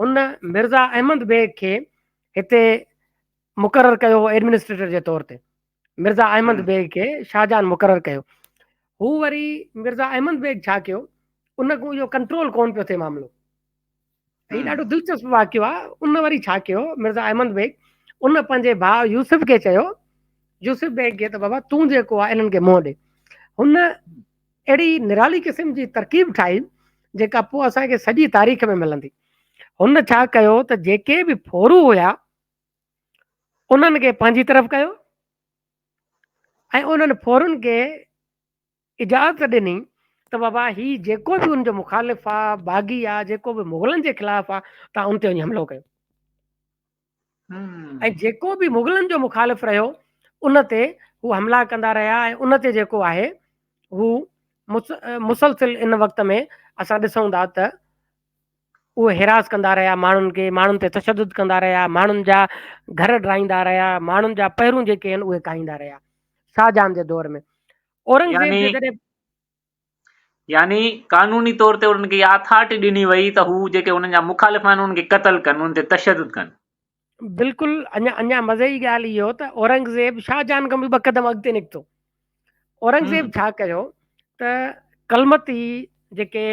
हुन मिर्ज़ा अहमद बेग खे हिते मुक़ररु कयो एडमिनिस्ट्रेटर जे तौर ते। मिर्ज़ा अहमद बेग खे शाहजहान मुक़ररु कयो। हू वरी मिर्ज़ा अहमद बेग छा कयो, उन खां इहो कंट्रोल कोन पियो थिए मामिलो। हीउ ॾाढो दिलचस्प वाक़ियो आहे। उन वरी छा कयो, मिर्ज़ा अहमद बेग उन पंहिंजे भाउ यूसुफ खे चयो, यूसुफ बेग खे त बाबा तूं जेको आहे इन्हनि खे मोह ॾे। हुन अहिड़ी निराली क़िस्म जी तरकीब ठाही जेका पोइ असांखे सॼी तारीख़ में मिलंदी। हुन छा कयो त जेके बि फोरू हुया उन्हनि खे पंहिंजी तरफ़ कयो ऐं उन्हनि फोरुनि खे इजाज़त ॾिनी त बाबा ही जेको बि उनजो मुखालिफ़ आहे, बाग़ी आहे, जेको बि मुग़लनि जे ख़िलाफ़ आहे, तव्हां उन ते वञी हमलो कयो। ऐं जेको बि मुग़लनि जो मुखालिफ़ रहियो उन ते हू हमला कंदा रहिया ऐं उन ते जेको आहे हू मुसलसिल इन वक़्त में असां ॾिसूं था त उहे हिरास कंदा रहिया माण्हुनि खे, माण्हुनि ते तशदुद कंदा रहिया, माण्हुनि जा घर ड्राईंदा रहिया, माण्हुनि जा पहिरूं जेके आहिनि उहे खाईंदा रहिया शाहजहान जे दौर में। औरंगज़ेब जे जॾहिं यानी कानूनी तौर ते उन्हनि खे अथॉरिटी ॾिनी वई त हू जेके उन्हनि जा मुखालिफ़ आहिनि उन्हनि खे क़तल कनि, उन्हनि ते तशदुद कनि। बिल्कुलु अञा मज़े जी ॻाल्हि इहो त औरंगज़ेब शाहजहान खां बि 2 क़दम अॻिते निकितो। औरंगज़ेब छा कयो त कलमती जेके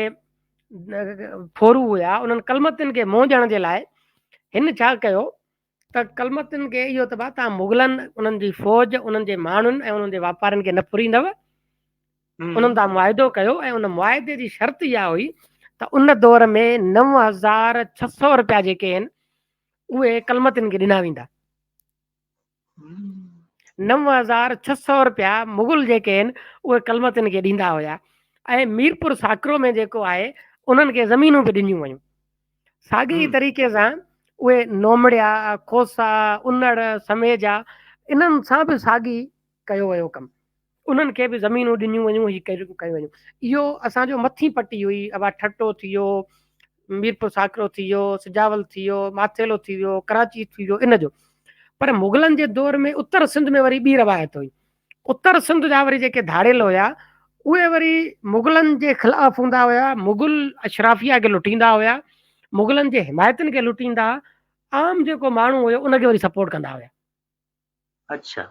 फोरू हुया उन्हनि कलमतियुनि खे मोह ॾियण जे लाइ हिन छा कयो त कलमतियुनि खे इहो त तव्हां मुग़लनि उन्हनि जी फ़ौज, उन्हनि जे माण्हुनि ऐं उन्हनि जे वापारनि खे न फुरींदव। उन्हनि सां मुआइदो कयो ऐं उन मुआइदे जी शर्त इहा हुई त उन दौर में 9,600 रुपया जेके आहिनि उहे कलमतियुनि खे ॾिना वेंदा। 9,600 रुपया मुग़ल जेके आहिनि उहे कलमतियुनि खे ॾींदा हुया ऐं मीरपुर साकरो में जेको आहे उन्हनि खे ज़मीनूं बि ॾिनियूं वयूं। साॻी तरीक़े सां उहे नोमड़िया, खोसा, उनड़, समेजा इन्हनि सां बि साॻी कयो वियो कमु। उन्हनि खे बि ज़मीनूं ॾिनियूं वयूं, ही कयूं वयूं। इहो असांजो मथी पटी हुई। अबा ठट्टो थी वियो, मीरपुर साकरो थी वियो, सिजावल थी वियो, माथेलो थी वियो, कराची थी वियो इन जो। पर मुग़लनि जे दौर में उत्तर सिंध में वरी ॿी रवायत हुई। उत्तर सिंध जा वरी जेके धाड़ेल हुया उहे वरी मुग़लनि जे ख़िलाफ़ हूंदा हुया, मुग़ल अशराफिया खे लुटींदा हुया, मुग़लनि जे हिमायतुनि खे लुटींदा, आम जेको माण्हू हुयो उनखे वरी सपोर्ट कंदा हुया। अच्छा,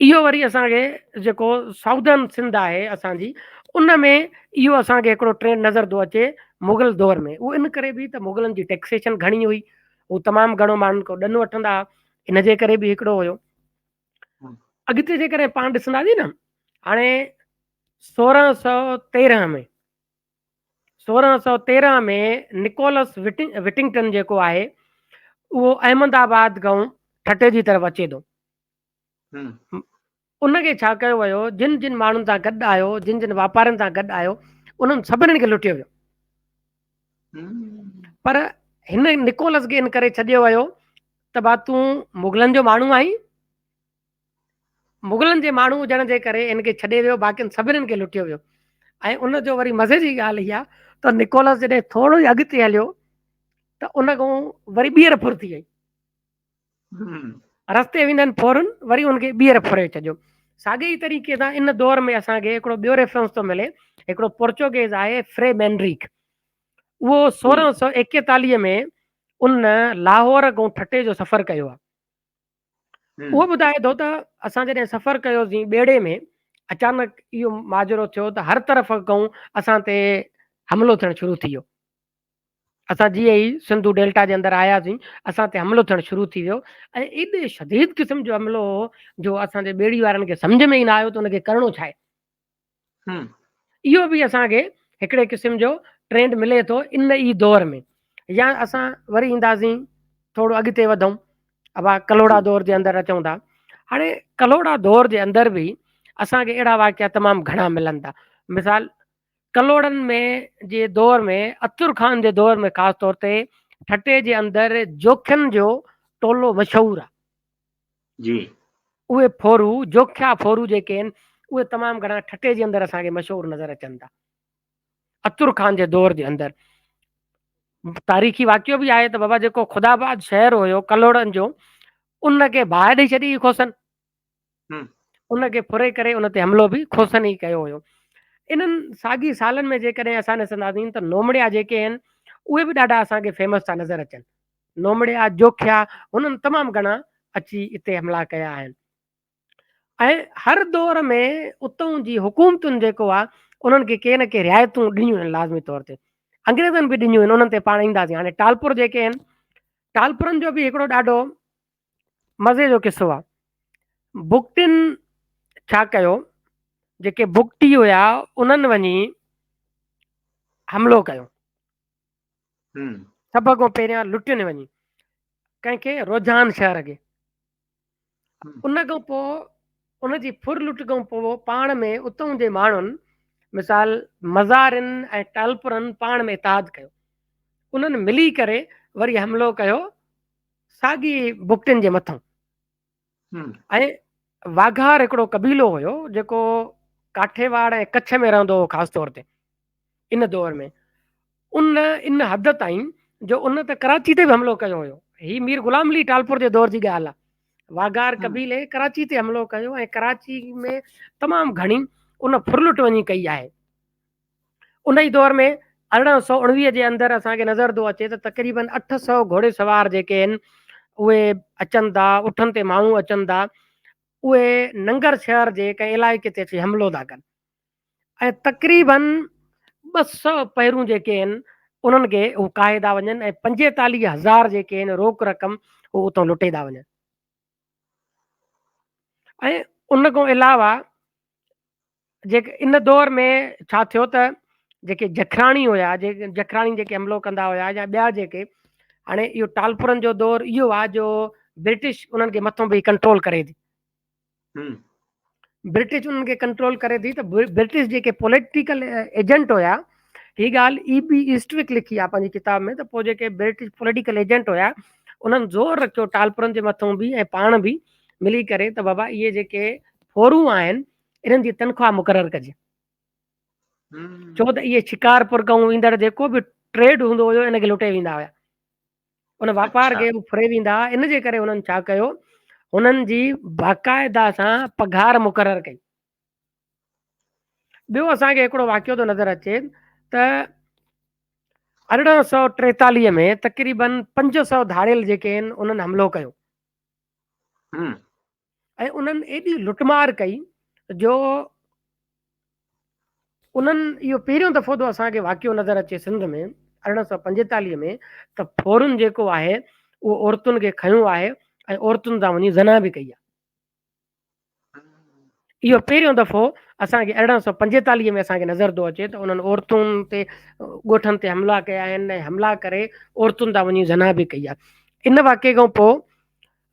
इहो वरी असांखे जेको साउदर्न सिंध आहे असांजी उन में इहो असांखे हिकिड़ो ट्रेंड नज़र थो अचे मुग़ल दौर में। उहो इन करे बि त मुग़लनि जी टैक्सेशन घणी हुई, हू तमामु घणो माण्हुनि खां ॾंड वठंदा, इन जे करे बि हिकिड़ो हुयो। अॻिते जेकॾहिं पाण ॾिसंदासीं न, हाणे 1613 में निकोलस विटिंगटन जेको आहे उहो अहमदाबाद खां ठटे जी तरफ़ अचे थो। उनखे छा कयो वियो, जिन जिन माण्हुनि सां गॾु आयो, जिन जिन वापारनि सां गॾु आयो, उन्हनि सभिनीनि खे लुटियो वियो। पर हिन निकोलस खे इन करे छॾियो वियो त बा तूं मुग़लनि जो माण्हू आहीं, मुग़लनि जे माण्हू हुजण जे करे इनखे छॾे वियो, बाक़ियुनि सभिनीनि खे लुटियो वियो। ऐं उन जो वरी मज़े जी ॻाल्हि इहा त निकोलस जॾहिं थोरो ई अॻिते हलियो त उन खां वरी ॿीहर फुर थी वई। रस्ते वेंदनि फौरन वरी उनखे ॿीहर फुरे छॾियो। साॻे ई तरीक़े सां इन दौर में असांखे हिकिड़ो ॿियो रेफरेंस थो मिले, हिकिड़ो पोर्चुगेज़ आहे फ्रे मैनरिक। उहो 1641 में उन लाहौर खां ठटे जो सफ़र कयो आहे। उहो ॿुधाए थो त असां जॾहिं सफ़र कयोसीं ॿेड़े में, अचानक इहो माजरो थियो त हर तरफ़ खां असां ते हमिलो थियणु शुरू थी वियो। असां जीअं ई सिंधु डेल्टा जे अंदरि आयासीं असां ते हमिलो थियणु शुरू थी वियो ऐं एॾे शदीद क़िस्म जो हमिलो हो जो असांजे ॿेड़ी वारनि खे सम्झ में ई न आयो त उनखे करिणो छा आहे। इहो बि असांखे हिकिड़े क़िस्म जो ट्रेंड मिले थो इन ई दौर में। या असां वरी ईंदासीं थोरो अॻिते वधूं, अबा कलोड़ा दौर जे अंदरि अचूं था। हाणे कलोड़ा दौर जे अंदरि बि असांखे अहिड़ा वाक़िया तमामु घणा मिलनि था। मिसाल कलोड़नि में जे दौर में, अतुर ख़ान जे दौर में ख़ासि तौर ते ठटे जे अंदरि जोखियुनि जो टोलो मशहूरु आहे। जी, उहे फोरू जोख्या फोरू जेके आहिनि उहे तमामु घणा ठटे जे अंदरि असांखे मशहूरु नज़र अचनि था। अतुर खान जे दौर जे अंदरि तारीख़ी वाक़ियो बि आहे त बाबा जेको ख़ुदाबाद शहर हुयो कलोड़नि जो उनखे बाहि ॾेई छॾी खोसन, हम्म, उनखे फुरे करे उन ते हमिलो बि खोसन ई कयो हुयो। इन्हनि साॻी सालनि में जेकॾहिं असां ॾिसंदासीं त नोमड़िया जेके आहिनि उहे बि ॾाढा असांखे फेमस था नज़र अचनि। नोमड़िया जोख्या हुननि तमामु घणा अची हिते हमला कया आहिनि। ऐं हर दौर में उतां जी हुकूमतुनि जेको आहे उन्हनि खे के न के रिआयतूं ॾिनियूं आहिनि लाज़मी तौर ते। अंग्रेज़नि बि ॾिनियूं आहिनि, उन्हनि ते पाण ईंदासीं। हाणे टालपुर जेके आहिनि, टालपुरनि जो बि हिकिड़ो ॾाढो मज़े जो किस्सो आहे। बुगटिन छा कयो, जेके बुगटी हुया उन्हनि वञी हमिलो कयो। हम्म, सभ खां पहिरियां लुटियुनि वञी कंहिंखे रोजान शहर खे। हम्म, उन खां पोइ उनजी फुर लुट खां पोइ पाण में उतां जे माण्हुनि मिसाल मज़ारनि ऐं टालपुरनि पाण में इतिहाद कयो। उन्हनि मिली करे वरी हमिलो कयो साॻी बुगटिन जे मथां। हम्म, ऐं वाघार हिकिड़ो कबीलो हुयो जेको काठेवाड़ ऐं कच्छ में रहंदो हो ख़ासि तौर ते इन दौर में। इन हद ताईं जो उन त कराची ते बि हमिलो कयो हुयो। ही मीर गुलाम अली टालपुर जे दौर जी ॻाल्हि आहे। वाघार हम्म, कबीले कराची ते हमिलो कयो ऐं कराची में तमामु घणी उन फुरलुट वञी कई आहे। उन ई दौर में 1819 जे अंदरि असांखे नज़र थो अचे त तक़रीबन 800 घोड़े सवार जेके आहिनि उहे अचनि था, उठनि ते माण्हू अचनि था, उहे नंगर शहर जे कंहिं इलाइक़े ते अची हमिलो था कनि। ऐं तक़रीबन 200 पहिरूं जेके आहिनि उन्हनि खे हू काहे था वञनि ऐं 45,000 जेके आहिनि रोक रक़म हू उतां लुटे था वञनि। ऐं उन खां अलावा जेके इन दौर में छा थियो त जेके जखराणी हुया, जखराणी जेके हमिलो कंदा हुया या ॿिया जेके, हाणे इहो टालपुरनि जो दौर इहो आहे जो ब्रिटिश उन्हनि खे मथां बि कंट्रोल करे थी। हम्म, ब्रिटिश उन्हनि खे कंट्रोल करे थी त ब्रिटिश जेके पॉलिटिकल एजेंट हुया, ही ॻाल्हि बि ईस्टविक लिखी आहे पंहिंजी किताब में, त पोइ जेके ब्रिटिश पॉलिटिकल एजेंट हुया उन्हनि ज़ोर रखियो टालपुरनि जे मथां बि ऐं पाण बि मिली करे त बाबा इहे जेके फोरू आहिनि इन्हनि जी तनख़्वाह मुक़ररु कजे। हम्म, छो त इहे शिकारपुर खां ईंदड़ जेको बि ट्रेड हूंदो हुयो इन खे लुटे वेंदा हुया, उन वापार अच्छा, खे फुरे वेंदा हुआ। इन जे करे हुननि छा कयो, हुननि जी बाक़ाइदा सां पघार मुक़ररु कई। ॿियो असांखे हिकिड़ो वाक़ियो थो नज़र अचे त 1843 में तक़रीबन 500 धाड़ियल जेके आहिनि उन्हनि हमिलो कयो हम्म, ऐं उन्हनि एॾी लुटमार कई जो उन्हनि इहो पहिरियों दफ़ो थो असांखे वाक़ियो नज़र अचे सिंध में 1845 में त फोरुनि जेको आहे उहो औरतुनि खे खंयो आहे ऐं औरतुनि सां वञी ज़ना बि कई आहे। इहो पहिरियों दफ़ो असांखे 1845 में असांखे नज़र थो अचे त उन्हनि औरतुनि ते ॻोठनि ते हमला कया आहिनि ऐं हमला करे औरतुनि तां वञी ज़ना बि कई आहे। इन वाक़े खां पोइ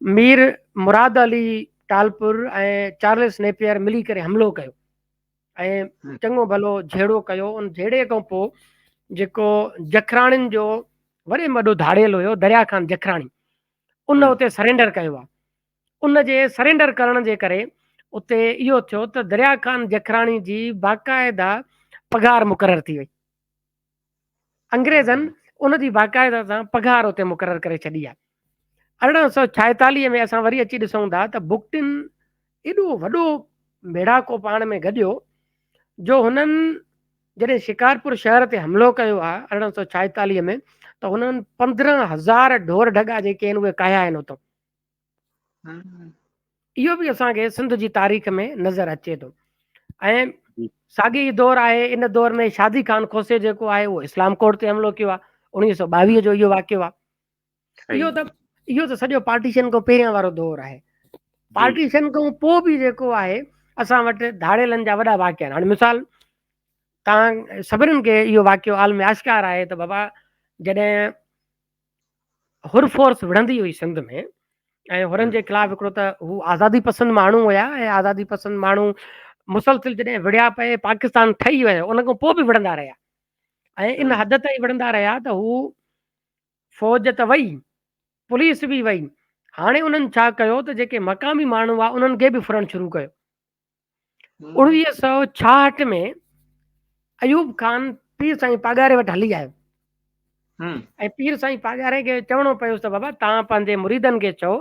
मीर मुराद अली टालपुर ऐं चार्लिस नेपियर मिली करे हमिलो कयो ऐं हम्म, चङो भलो झेड़ो कयो। उन झेड़े खां पोइ जेको जखराणियुनि जो वॾे में वॾो धाड़ियल हुयो दरिया ख़ान जखराणी, उन हम्म, उते सरेंडर कयो आहे। उन जे सरेंडर करण जे करे उते इहो थियो त दरिया ख़ान जखराणी जी बाक़ाइदा पघार मुक़ररु थी वई। अंग्रेज़नि हम्म, उन जी बाक़ाइदा सां पघार उते मुक़ररु करे छॾी आहे। 1846 में असां वरी अची ॾिसूं था त बुगटिन एॾो वॾो मेड़ाको पाण में गढियो जो हुननि जॾहिं शिकारपुर शहर ते हमिलो कयो आहे 1846 में त हुननि 15,000 ढोर ढगा जेके आहिनि उहे काया आहिनि उतां। हम्म, इहो बि असांखे सिंध जी तारीख़ में नज़र अचे थो। ऐं जी, साॻी दौर आहे, इन दौर में शादी ख़ान खोसे जेको आहे उहो इस्लाम कोट ते हमिलो कयो आहे 1922 जो इहो वाक़ियो आहे। सही, इहो त सॼो पार्टीशन खां पहिरियां वारो दौर आहे। जी, पार्टीशन खां पोइ बि जेको आहे असां वटि धाड़ेलनि जा वॾा वाक़िया आहिनि। हाणे मिसाल तव्हां सभिनीनि खे इहो वाक़ियो आलम आश्कार आहे त बाबा जॾहिं हुर फोर्स विढ़ंदी हुई सिंध में ऐं हुरनि हम्म, जे ख़िलाफ़ हिकिड़ो त हू आज़ादी पसंदि माण्हू हुया ऐं आज़ादी पसंदि माण्हू मुसलसिल जॾहिं विढ़िया पए पाकिस्तान ठही वियो उन खां पोइ बि विढ़ंदा रहिया ऐं इन हम्म, हद ताईं विढ़ंदा रहिया त हू फ़ौज त वई, पुलिस बि वई, हाणे उन्हनि छा कयो त जेके मक़ामी माण्हू हुआ उन्हनि खे बि फुरणु शुरू कयो। हम्म 1966 में अयूब खान पीर साईं पागारे वटि हली आयो हम्म ऐं पीर साईं पागारे खे चवणो पियुसि त बाबा तव्हां पंहिंजे मुरीदनि खे चओ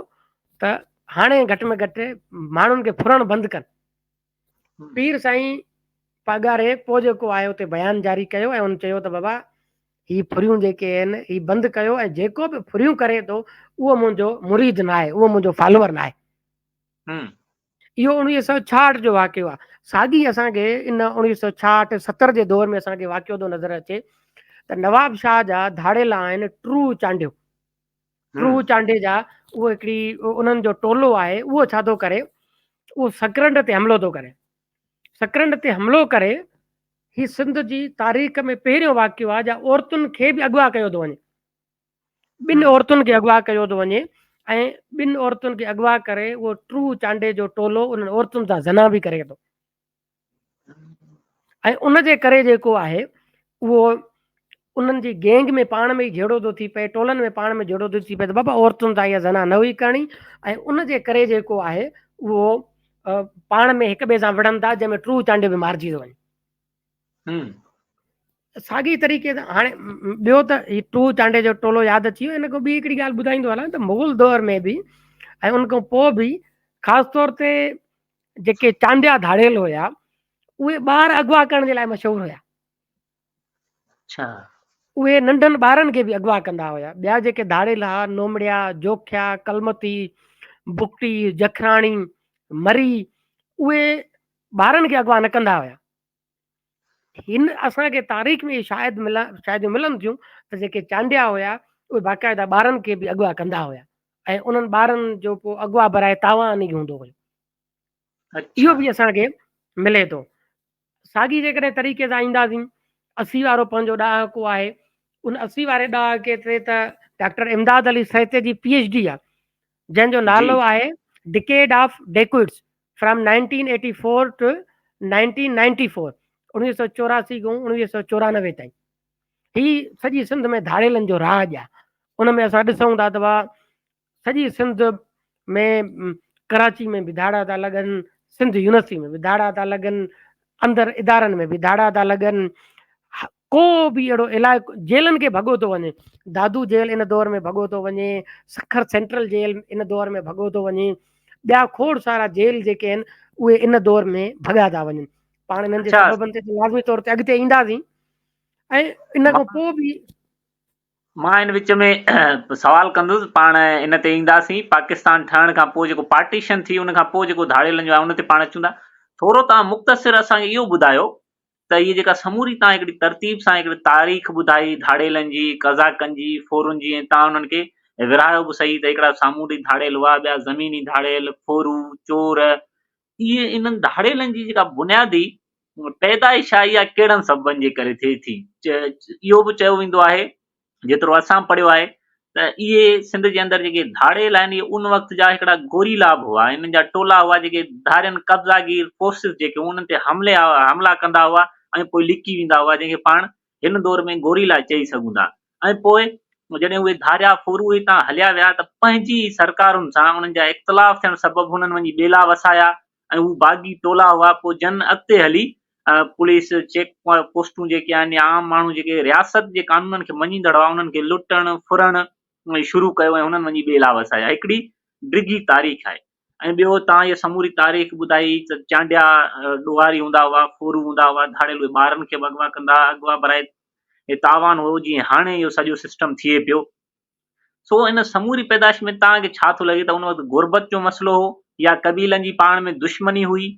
त हाणे घटि में घटि माण्हुनि खे फुरणु बंदि कनि। हम्म पीर साईं पागारे पोइ जेको आहे उते बयानु जारी कयो ऐं हुन चयो त बाबा ही फुरियूं जेके आहिनि ही बंदि कयो ऐं जेको बि फुरियूं करे थो उहो मुंहिंजो मुरीद न आहे, उहो मुंहिंजो फॉलोअर न आहे। हम्म इहो 1966 जो वाक़ियो आहे। साॻी असांखे इन 1966-70 जे दौर में असांखे वाक़ियो थो नज़र अचे त नवाब शाह जा धाड़ेला आहिनि ट्रू चांडियो। ट्रू हम्म चांडे जा उहो हिकिड़ी उन्हनि जो टोलो आहे, उहो छा थो करे, उहो सकरंड ते हमिलो थो करे। सकरंड ते हमिलो करे ही सिंध जी तारीख़ में पहिरियों वाक़ियो आहे जा औरतुनि खे बि अगवा कयो थो वञे। ॿिनि हम्म औरतुनि खे अगवा कयो थो वञे ऐं ॿिनि औरतुनि खे अगवा करे उहो ट्रू चांडे जो टोलो उन्हनि औरतुनि सां ज़ना बि करे थो। ऐं उन जे करे जेको आहे उहो उन्हनि जी गैंग में पाण में ई जहिड़ो थो थी पए, टोलनि में पाण में जहिड़ो थो थी पए त बाबा औरतुनि सां इहा ज़ना न हुई करणी। ऐं उन जे करे जेको आहे उहो पाण में हिक ॿिए सां विढ़नि था, जंहिंमें ट्रू चांडे बि मारिजी थो वञे। हम्म साॻी तरीक़े सां हाणे ॿियो त ही ट्रू चांडे जो टोलो यादि अची वियो। इन खां ॿी हिकिड़ी ॻाल्हि ॿुधाईंदो हलां त मुग़ल दौर में बि ऐं उन खां पोइ बि ख़ासि तौर ते जेके चांडिया धाड़ेल हुया उहे ॿार अगवा करण जे लाइ मशहूरु हुया। अच्छा उहे नंढनि ॿारनि खे बि अगवा कंदा हुया। ॿिया जेके धाड़ेल हुआ नोमड़िया, जोखिया, कलमती, बुकटी, जखराणी, मरी, उहे ॿारनि खे अगवा न कंदा हुया। हिन असांखे तारीख़ में शायदि मिलनि थियूं त जेके चांडिया हुया उहे बाक़ाइदा ॿारनि खे बि अगवा कंदा हुया ऐं उन्हनि ॿारनि जो पोइ अगवा बराए तावान ई हूंदो हुयो। अच्छा इहो बि असांखे मिले थो। साॻी जेकॾहिं तरीक़े सां ईंदासीं 80 वारो पंहिंजो ॾहाको आहे। उन 80 वारे ॾहाके ते त डॉक्टर इमदाद अली सैते जी PhD आहे, जंहिंजो जी नालो आहे डिकेड ऑफ डेक्विड्स फ्रॉम 1984 टू 1994, 1984 खां 1994 ताईं। ही सॼी सिंध में धाड़ेलनि जो राज आहे। उन में असां ॾिसूं था त सॼी सिंध में कराची में बि धाड़ा था लॻनि, सिंध यूनिवर्सिटी में बि धाड़ा था लॻनि, अंदरि इदारनि में बि धाड़ा था लॻनि। को बि अहिड़ो इलाइक़ो जेलनि खे भॻो थो वञे। दादू जेल इन दौर में भॻो थो वञे, सखर सेंट्रल जेल इन दौर में भॻो थो वञे, ॿिया खोड़ सारा जेल जेके आहिनि उहे इन दौर में भॻा था वञनि। पाण इन्हनि जे अच्छा सबबनि ते लाज़मी तौर ते अॻिते ईंदासीं ऐं इन खां पोइ बि मां इन विच में सवाल कंदुसि, पाण इन ते ईंदासीं। पाकिस्तान ठहण खां पोइ जेको पार्टीशन थी उन खां पोइ जेको धाड़ेलनि जो आहे उन ते पाण अचूं था। थोरो तव्हां मुख़्तसिर असांखे इहो ॿुधायो त इहे जेका समूरी तव्हां हिकिड़ी तरतीब सां हिकिड़ी तारीख़ ॿुधाई धाड़ेलनि जी, कज़ाकनि जी, फोरुनि जी, ऐं तव्हां उन्हनि खे विरहायो बि सही त हिकिड़ा सामूंडी धाड़ेल हुआ, ॿिया ज़मीनी धाड़ेल, फोरू, चोर, इहे इन्हनि धाड़ेलनि जी जेका बुनियादी पैदाइश आहे इहा कहिड़नि सबबनि जे करे थिए थी। इहो बि चयो वेंदो आहे जेतिरो असां पढ़ियो आहे त इहे सिंध जे अंदरि जेके धाड़ेल आहिनि इहे उन वक़्त जा हिकिड़ा गोरीला बि हुआ। इन्हनि जा टोला हुआ जेके धारियनि कब्ज़ागीर फोर्सिस जेके उन्हनि ते हमला कंदा हुआ ऐं पोइ लिकी वेंदा हुआ, जंहिंखे पाण हिन दौर में गोरीला चई सघूं था। ऐं पोइ जॾहिं उहे धारिया फोरू हितां हलिया विया त पंहिंजी सरकारुनि सां उन्हनि जा इख़्तिलाफ़ थियण सबबु हुननि वञी ॿेला वसाया ऐं हू बाग़ी टोला हुआ। पोइ जन अॻिते हली पुलिस चेक पोस्टूं जेके आहिनि या आम माण्हू जेके रियासत जे कानूननि खे मञींदड़ हुआ उन्हनि खे लुटणु फुरणु शुरू कयो ऐं हुननि वञी ॿेला वसाया। हिकिड़ी डिघी तारीख़ आहे। ऐं ॿियो तव्हां इहा समूरी तारीख़ ॿुधाई त चांडिया ॾुआरी हूंदा हुआ, फोरू हूंदा हुआ, धाड़ेल उहे ॿारनि खे अगवा कंदा, अगवा बराए हे तावान हो जीअं हाणे इहो सॼो सिस्टम थिए पियो। सो इन समूरी पैदाइश में तव्हांखे छा थो लॻे त उन वक़्तु गुरबत जो मसइलो हो या क़बीलनि जी पाण में दुश्मनी हुई?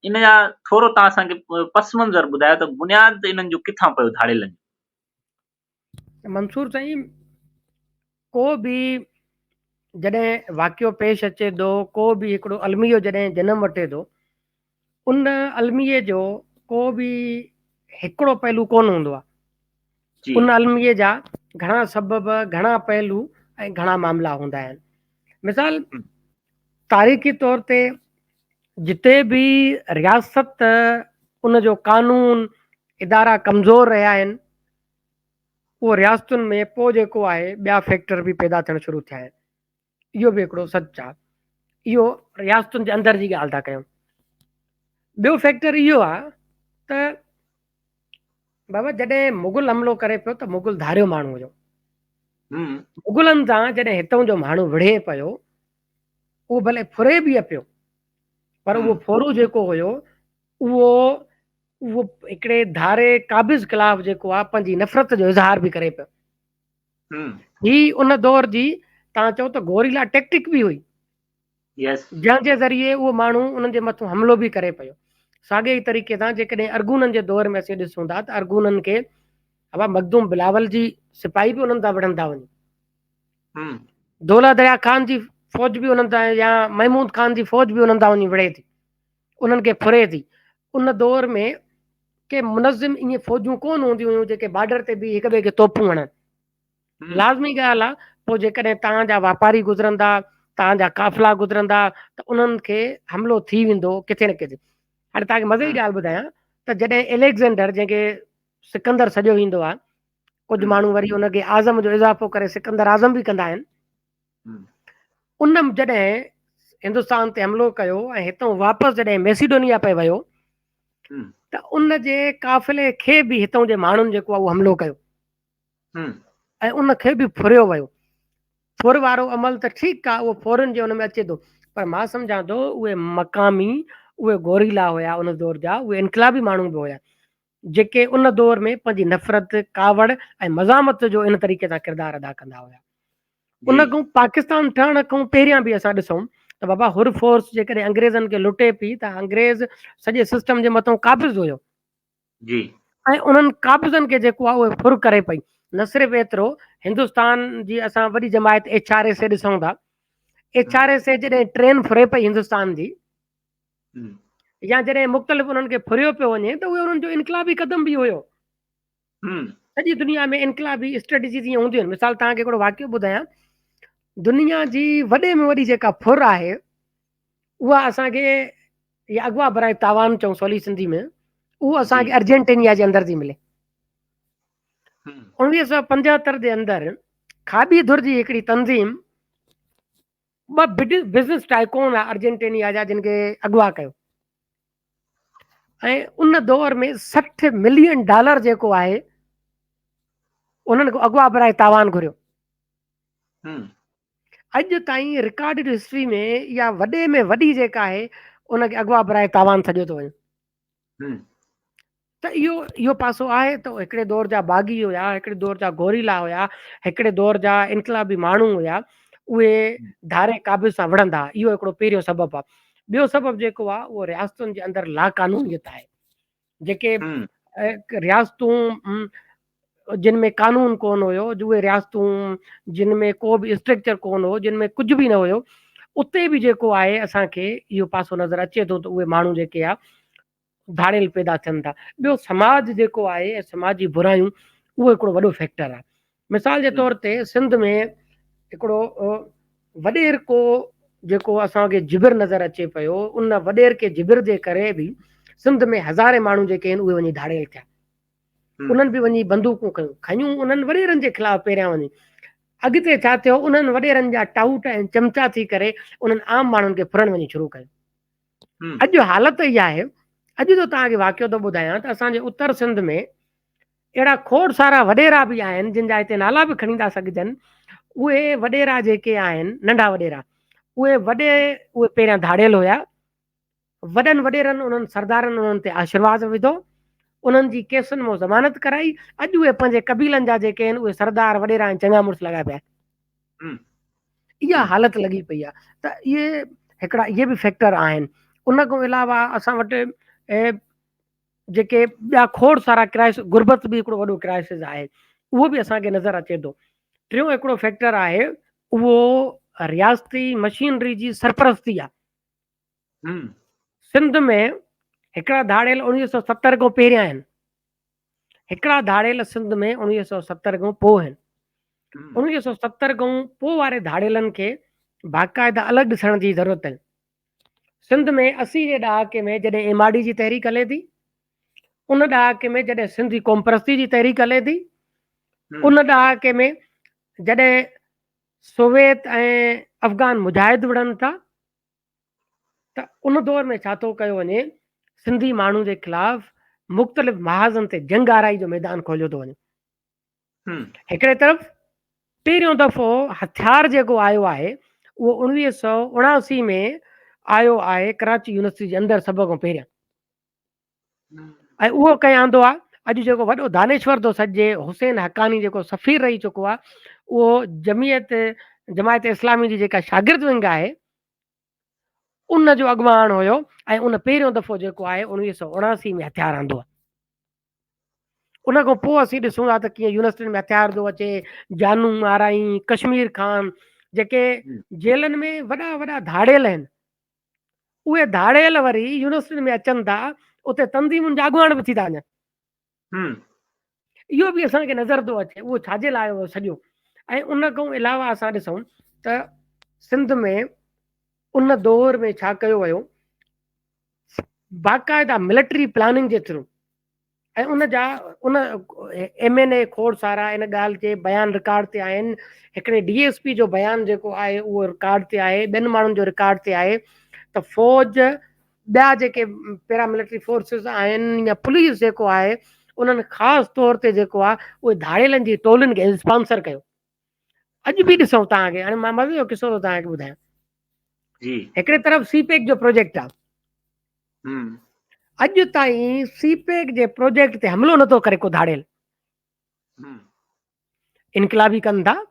इन जा थोरो तव्हां असांखे पस मंज़र ॿुधायो त बुनियाद इन्हनि जो किथां पियो धाड़ेलनि जो? मंसूर साईं, को बि जॾहिं वाक़ियो पेश अचे थो, को बि हिकिड़ो अलमियो जॾहिं जनम वठे थो, उन अलमीअ जो को बि हिकिड़ो पहलू कोन हूंदो आहे। जी उन अलमीअ जा घणा सबब, घणा पहलू ऐं घणा मामला हूंदा आहिनि। मिसाल तारीख़ी तौर ते जिते बि रियासत उन जो कानून इदारा कमज़ोर रहिया आहिनि उहो रियासतुनि में पोइ जेको आहे ॿिया फैक्टर बि पैदा थियण शुरू थिया आहिनि। इहो बि हिकिड़ो सच आहे। इहो रियासतुनि जे अंदरि जी ॻाल्हि था कयूं। ॿियो फैक्टर इहो आहे त बाबा जॾहिं मुगल हमलो करे पियो त मुगल धारियो माण्हू हुयो। मुगलनि सां जॾहिं हितां जो माण्हू विढ़े पियो, उहो भले फुरे बि पियो, पर उहो फोरू जेको हुयो उहो उहो हिकिड़े धारे क़ाबिज़ ख़िलाफ़ जेको आहे पंहिंजी नफ़रत जो इज़हार बि करे पियो। ही उन दौर जी तव्हां चओ त गोरिला टेक्टिक बि हुई, जंहिंजे ज़रिए उहो माण्हू उन्हनि जे मथां हमलो बि करे पियो। साॻे ई तरीक़े सां जेकॾहिं अर्गुननि जे दौर में असीं ॾिसूं था त अर्गुननि खे अब मखदूम बिलावल जी सिपाही बि उन्हनि तां विढ़नि था वञनि, दौला दरिया ख़ान जी फौज बि उन्हनि तां, या महमूद ख़ान जी फौज बि उन्हनि तां वञी विढ़े थी, उन्हनि खे फुरे थी। उन दौर में के मुनज़िम ईअं फौजूं कोन हूंदियूं हुयूं जेके बॉर्डर ते बि हिक ॿिए खे तोपूं हणनि। लाज़मी ॻाल्हि आहे, पोइ जेकॾहिं तव्हांजा वापारी गुज़रंदा, तव्हांजा काफ़िला गुज़रंदा, त उन्हनि खे हमिलो थी वेंदो किथे न किथे। हाणे तव्हांखे मज़े जी ॻाल्हि ॿुधायां त जॾहिं एलेक्जेंडर, जंहिंखे सिकंदर सॼो ईंदो आहे, कुझु माण्हू वरी उनखे आज़म जो इज़ाफ़ो करे सिकंदर आज़म बि कंदा आहिनि, उन जॾहिं हिंदुस्तान ते हमलो कयो ऐं हितां वापसि जॾहिं मैसिडोनिया पे वियो, त उन जे काफ़िले खे बि हितां जे माण्हुनि जेको आहे उहो हमलो कयो ऐं उन खे बि फुरियो वियो। फुर वारो अमल त ठीकु आहे, उहो फौरन जे हुन में अचे थो, पर मां सम्झां थो उहे मक़ामी, उहे गोरिला हुया उन दौर जा, उहे इनकलाबी माण्हू बि हुया जेके उन दौर में पंहिंजी नफ़रत, कावड़ ऐं मज़ामत जो इन तरीक़े सां किरदारु अदा कंदा हुया। उन खां पाकिस्तान ठहण खां पहिरियां बि असां ॾिसूं त बाबा हुर फोर्स जेकॾहिं अंग्रेज़नि खे लुटे पई, त अंग्रेज़ सॼे सिस्टम जे मथां काबिज़ हुयो ऐं उन्हनि काबिज़नि खे जेको आहे उहे फुर करे पई। न सिर्फ़ु एतिरो, हिंदुस्तान जी असां वॾी जमायत HRSA ॾिसूं था, HRSA जॾहिं ट्रेन फुरे पई हिंदुस्तान जी, या जॾहिं मुख़्तलिफ़ उन्हनि खे फुरियो पियो वञे, त उहे उन्हनि जो इनकलाबी कदम बि हुयो। सॼी दुनिया में इनकलाबी स्ट्रेटजीज़ ईअं हूंदियूं आहिनि। मिसाल तव्हांखे हिकिड़ो वाक़ियो ॿुधायां, दुनिया जी वॾे में वॾी जेका फुर आहे उहा असांखे, या अगवा बराए तावान चऊं सवली सिंधी में, उहो असांखे अर्जेंटीनिया जे अंदरि थी मिले। 1975 जे अंदरि खाबी धुर जी हिकिड़ी तंज़ीम ॿ बिज़नेस टाइकोन आहे अर्जेंटीनिया जा, जिन खे अगवा कयो ऐं उन दौर में $60 मिलियन जेको आहे उन्हनि अगवा बराए तावान घुरियो। अॼु ताईं रिकॉर्डेड हिस्ट्री में इहा वॾे में वॾी जेका आहे उनखे अगवा बराए तावान सॼो थो वञे। त इहो पासो आहे त हिकिड़े दौर जा बाग़ी हुया, हिकिड़े दौर जा गोरीला हुया, हिकिड़े दौर जा इनकलाबी माण्हू हुया, उहे धारे क़ाबिज़ सां विढ़ंदा। इहो हिकिड़ो पहिरियों सबबु आहे। ॿियो सबबु जेको आहे उहो रियासतुनि जे अंदरि लाक़ानूनियत आहे। जेके रियासतूं जिन में कानून कोन हुयो, उहे रियासतूं जिन में को बि स्ट्रक्चर कोन हो, जिन में कुझु बि न हुयो, उते बि जेको आहे असांखे इहो पासो नज़र अचे थो त उहे माण्हू जेके आहे धाड़ियल पैदा थियनि था। ॿियो समाज जेको आहे ऐं समाजी बुरायूं, उहो हिकिड़ो वॾो फैक्टर आहे। मिसाल जे तौर ते सिंध में हिकिड़ो वॾेर को जेको असांखे जिबिर नज़र अचे पियो, उन वॾेर के जिबिर जे करे बि सिंध में हज़ारे माण्हू जेके आहिनि उहे वञी धाड़ियल थिया। उन्हनि बि वञी बंदूकूं खयूं उन्हनि वॾेरनि जे ख़िलाफ़ पहिरियां वञी। अॻिते छा थियो, उन्हनि वॾेरनि जा टाउट ऐं चमचा थी करे उन्हनि आम माण्हुनि खे फुरण वञी शुरू कयो। अॼु हालत इहा आहे, अॼु जो तव्हांखे वाक़ियो थो ॿुधायां त असांजे उत्तर सिंध में अहिड़ा खोड़ सारा वॾेरा बि आहिनि जिन जा हिते नाला बि खणी था सघजनि। उहे वॾेरा जेके आहिनि, नंढा वॾेरा, उहे पहिरियां धाड़ियल हुया। वॾनि वॾेरनि उन्हनि सरदारनि उन्हनि ते आशीर्वाद विधो, उन्हनि जी केसनि मां ज़मानत कराई। अॼु उहे पंहिंजे कबीलनि जा जेके आहिनि उहे सरदार वॾेरा ऐं चङा मुड़ुस लॻा पिया। इहा हालत लॻी पई आहे। त इहे बि फैक्टर आहिनि। उन खां अलावा असां वटि जेके ॿिया खोड़ सारा क्राइसिस, गुरबत बि हिकिड़ो वॾो क्राइसिस आहे, उहो बि असांखे नज़र अचे थो। टियों हिकिड़ो फैक्टर आहे, उहो रियासती मशीनरी जी सरपरस्ती आहे। सिंध में हिकिड़ा धाड़ियल 1970 खां पहिरियां आहिनि, हिकिड़ा धाड़ियल सिंध में 1970 खां पोइ आहिनि। 1970 खां पोइ वारे धाड़ियलनि खे बाक़ाइदा अलॻि ॾिसण जी ज़रूरत आहे। सिंध में 80 जे ॾहाके में जॾहिं MRD जी तहरीक हले थी, उन ॾहाके में जॾहिं सिंधी क़ौम परस्ती जी तहरीक हले थी, उन ॾहाके में जॾहिं सोवियत ऐं अफ़गान मुजाहिद विढ़नि था, त उन दौर में छा थो कयो वञे, सिंधी माण्हू जे ख़िलाफ़ मुख़्तलिफ़ महाज़न ते जंग आराई जो मैदान खोलियो थो वञे। हिकिड़े तरफ़ पहिरियों दफ़ो हथियार जेको आयो आहे उहो 1979 में आयो आहे कराची यूनिवर्सिटी जे अंदरि सभ खां पहिरियां, ऐं उहो कंहिं आंदो आहे अॼु जेको वॾो दानेश्वर थो सॾिजे, हुसैन हक़ानी जेको सफ़ीर रही चुको आहे, उहो जमायत इस्लामी जी जेका शागिर्द विंग आहे उन जो अॻुवाण हुयो, ऐं उन पहिरियों दफ़ो जेको आहे 1979 में हथियार आंदो आहे। उन खां पोइ असीं ॾिसूं था त कीअं यूनिवर्सिटियुनि में हथियार थो अचे, जानू आराई, कश्मीर खान, जेके जेलनि में वॾा वॾा धाड़ियल आहिनि, उहे धाड़ियल वरी यूनिवर्सिटियुनि में अचनि था, उते तंज़ीमुनि जा अॻुवाण बि थी था वञनि। इहो बि असांखे नज़र थो अचे उहो छाजे लाइ आयो सॼो। ऐं उन खां अलावा असां ॾिसूं त सिंध में उन दौर में छा कयो वियो, बाक़ाइदा मिलिट्री प्लानिंग जे थ्रू, ऐं उन MNA खोड़ सारा इन ॻाल्हि ते बयान रिकॉर्ड ते आहिनि। हिकिड़े DSP जो बयान जेको आहे उहो रिकॉर्ड ते आहे, ॿियनि माण्हुनि जो रिकॉर्ड ते आहे त फ़ौज, ॿिया जेके पैरामिलिट्री फोर्सिस आहिनि या पुलिस जेको आहे, उन्हनि ख़ासि तौर ते जेको आहे उहे धाड़ेलनि जी टोलियुनि खे स्पॉन्सर कयो। अॼु बि ॾिसूं तव्हांखे, हाणे मां मज़े जो किस्सो थो तव्हांखे ॿुधायां। हिकिड़े तरफ़ सीपेक जो प्रोजेक्ट आहे, अॼु ताईं सीपेक जे प्रोजेक्ट ते हमिलो नथो करे को धाड़ेल। इनकलाबी कनि था,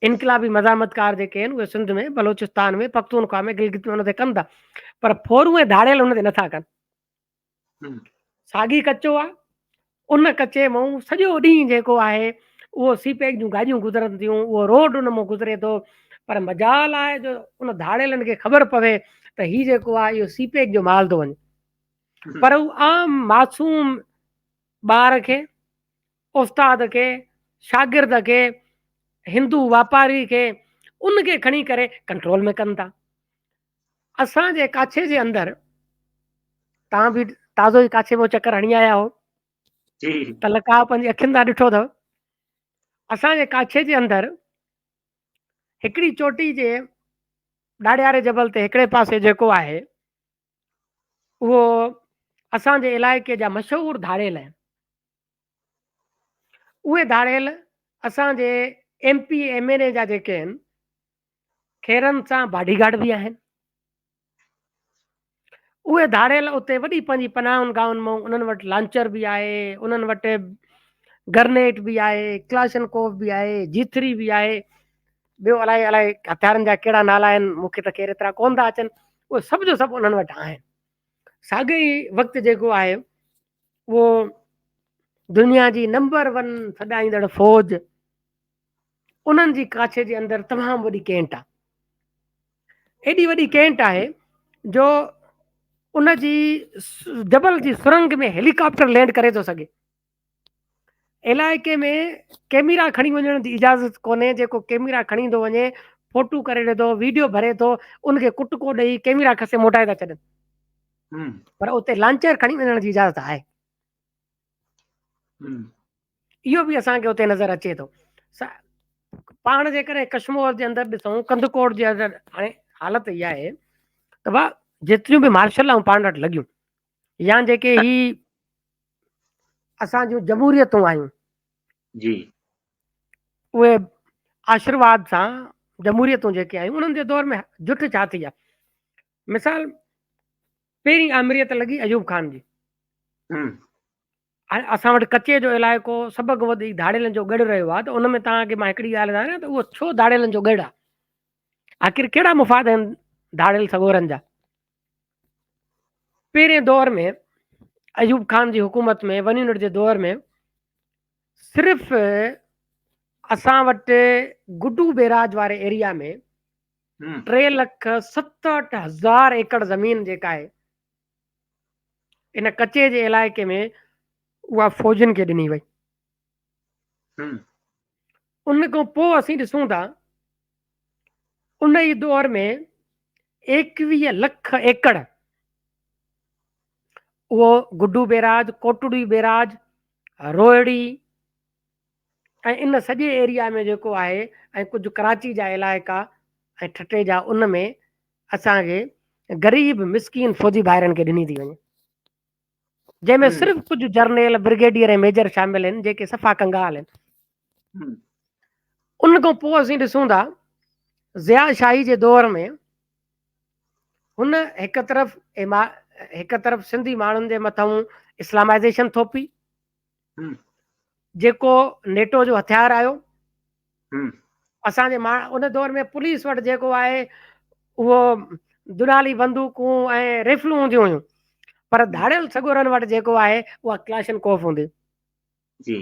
इनकलाबी मज़ामतकार जेके आहिनि उहे सिंध में, बलोचिस्तान में, पख्तूनख्वा में, गिलगित में उन ते कनि था, पर फोरूं धाड़ेल उन ते नथा कनि। साॻी कचो आहे, उन कचे मां सॼो ॾींहुं जेको आहे उहो सीपेक जूं गाॾियूं गुज़रनि थियूं, उहो रोड उन मां गुज़रे थो, पर मजाल आहे जो उन धाड़ेलनि खे ख़बर पवे त हीउ जेको आहे इहो सीपेक जो माल थो वञे, पर हू आम मासूम ॿार खे, उस्ताद खे, शागिर्द खे, हिंदू वापारी खे, उनखे खणी करे कंट्रोल में कनि था। असांजे काछे जे अंदरि, तव्हां बि ताज़ो ई काछे में चकर हणी आया हो, कल्ह का पंहिंजी अखियुनि सां ॾिठो अथव। असांजे काछे जे अंदरि हिकिड़ी चोटी जे ॾाड़ियारे जबल ते हिकिड़े पासे जेको आहे उहो असांजे इलाइक़े जा मशहूरु धाड़ेल आहिनि। उहे धाड़ेल असांजे MP MNA जा जेके आहिनि, खेरनि सां बॉडीगार्ड बि आहिनि। उहे धाड़ेल उते वॾी पंहिंजी पनाहुनि गाहुनि मां, उन्हनि वटि लांचर बि आहे, उन्हनि वटि गरनेट बि आहे, क्लाशनकोफ बि आहे, G3 बि आहे, ॿियो अलाए अलाए हथियारनि जा कहिड़ा नाला आहिनि, मूंखे त केर एतिरा कोन था अचनि, उहे सभु जो सभु उन्हनि वटि आहिनि। साॻे ई वक़्तु जेको आहे उहो दुनिया जी नंबर 1 सॾाईंदड़ फ़ौज, उन्हनि जी काछे जे अंदरि तमामु वॾी कैंट आहे। एॾी वॾी कैंट आहे जो उन जी जबल जी सुरंग में हेलीकॉप्टर लैंड करे थो सघे। इलाइक़े में कैमरा खणी वञण जी इजाज़त कोन्हे, जेको कैमरा खणी थो वञे फोटू करे ॾे थो, वीडियो भरे थो, उनखे कुटको ॾेई कैमरा खसे मोटाए था छॾनि, पर उते लांचर खणी वञण जी इजाज़त आहे। इहो बि असांखे उते नज़र अचे थो। पाण जे करे कश्मीर जे अंदरि ॾिसूं, कंदकोट जे अंदरि हाणे हालत इहा आहे त भाउ जेतिरियूं बि मार्शल आऊं पाण वटि लॻियूं, या जेके ही असां जूं जमहूरियतूं आहियूं उहे आशीर्वाद सां जमहूरियतूं जेके आहियूं उन्हनि जे दौर में जुट छा थी आहे। मिसाल पहिरीं आमिरियत लॻी अयूब खान जी, हाणे असां वटि कचे जो इलाइक़ो सभ खां वधीक धाड़ेलनि जो गढ़ रहियो आहे, त उन में तव्हांखे मां हिकिड़ी ॻाल्हि ॿुधायां त उहो छो धाड़ेलनि जो गढ़ आहे। आख़िर कहिड़ा मुफ़ाद आहिनि धाड़ेल सगोरनि जा। पहिरें दौर में अयूब खान जी हुकूमत में, 1 यूनिट जे दौर में, सिर्फ़ असां वटि गुड्डू बैराज वारे एरिया में 3,67,000 एकड़ ज़मीन जेका आहे इन कचे जे इलाइक़े में उहा फ़ौजियुनि खे ॾिनी वई। उन खां पोइ असीं ॾिसूं था उन ई दौर में 21 लख एकड़ उहो गुड्डू बैराज, कोटड़ी बैराज, रोहिड़ी, ऐं इन सॼे एरिया में जेको आहे ऐं कुझु कराची जा इलाइक़ा ऐं ठटे जा, उन में असांखे ग़रीब मिसकीन फ़ौजी भाइरनि खे ॾिनी थी वञे, जंहिंमें हम्म सिर्फ़ु कुझु जर्नेल ब्रिगेडियर ऐं मेजर शामिल आहिनि जेके सफ़ा कंगाल आहिनि। हम्म उन खां पोइ असीं ॾिसूं था ज़िया शाही जे दौर में हुन हिकु तरफ़ सिंधी माण्हुनि जे मथां इस्लामाइज़ेशन थोपी, हम्म जेको नेटो जो हथियार आयो। हम्म असांजे उन दौर में पुलिस वटि जेको आहे उहो दुनाली बंदूकूं ऐं रिफलूं हूंदियूं हुयूं, पर हम्म, धाड़ियल सगोरनि वटि जेको आहे उहा क्लाशनकोफ हूंदी। जी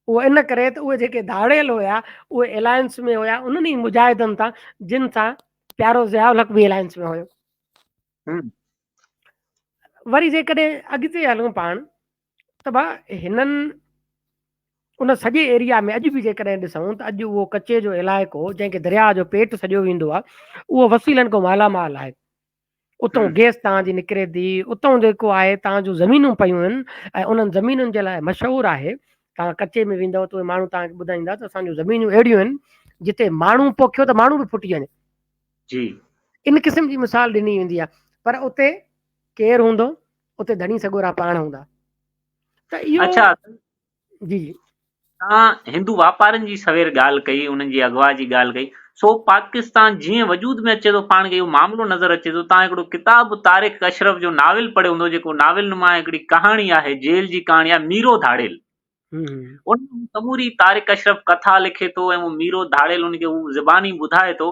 उहो इन करे त उहे जेके धाड़ियल हुया उहे अलायंस में हुया उन्हनि मुजाहिदनि सां जिन सां प्यारो ज़ियाउल हक़ बि अलायंस में हुयो। हम्म वरी जेकॾहिं अॻिते हलूं पाण त भाउ हिननि उन सॼे एरिया में अॼु बि जेकॾहिं ॾिसूं त अॼु उहो कचे जो इलाइक़ो जंहिंखे दरिया जो पेट सॼो वेंदो आहे, उहो वसीलनि खां मालामाल आहे। उतां हम्म गैस तव्हांजी निकिरे थी, उतां जेको आहे तव्हां जूं ज़मीनूं पयूं आहिनि ऐं उन्हनि ज़मीनुनि जे लाइ मशहूरु आहे। तव्हां कचे में वेंदव त उहे माण्हू तव्हांखे ॿुधाईंदा त असांजूं ज़मीनूं अहिड़ियूं आहिनि जिते माण्हू पोखियो त माण्हू बि फुटी वञे। जी इन क़िस्म जी मिसाल ॾिनी वेंदी आहे, पर उते केरु हूंदो? उते धनी सॻोरा पाण हूंदा। त इहो अच्छा, जी जी तव्हां हिंदू वापारनि जी सवेर ॻाल्हि कई, उन्हनि जी अगवा जी ॻाल्हि कई। सो पाकिस्तान जीअं वजूद में अचे थो पाण खे इहो मामिलो नज़र अचे थो। तव्हां हिकिड़ो किताब तारिक अशरफ जो नाविल पढ़ियो हूंदो, जेको नाविल नुमा हिकिड़ी कहाणी आहे, जेल जी कहाणी आहे, मीरो धाड़ेल। हम्म उन समूरी तारिक अशरफ कथा लिखे थो ऐं उहो मीरो धाड़ेल उनखे उहो ज़बानी ॿुधाए थो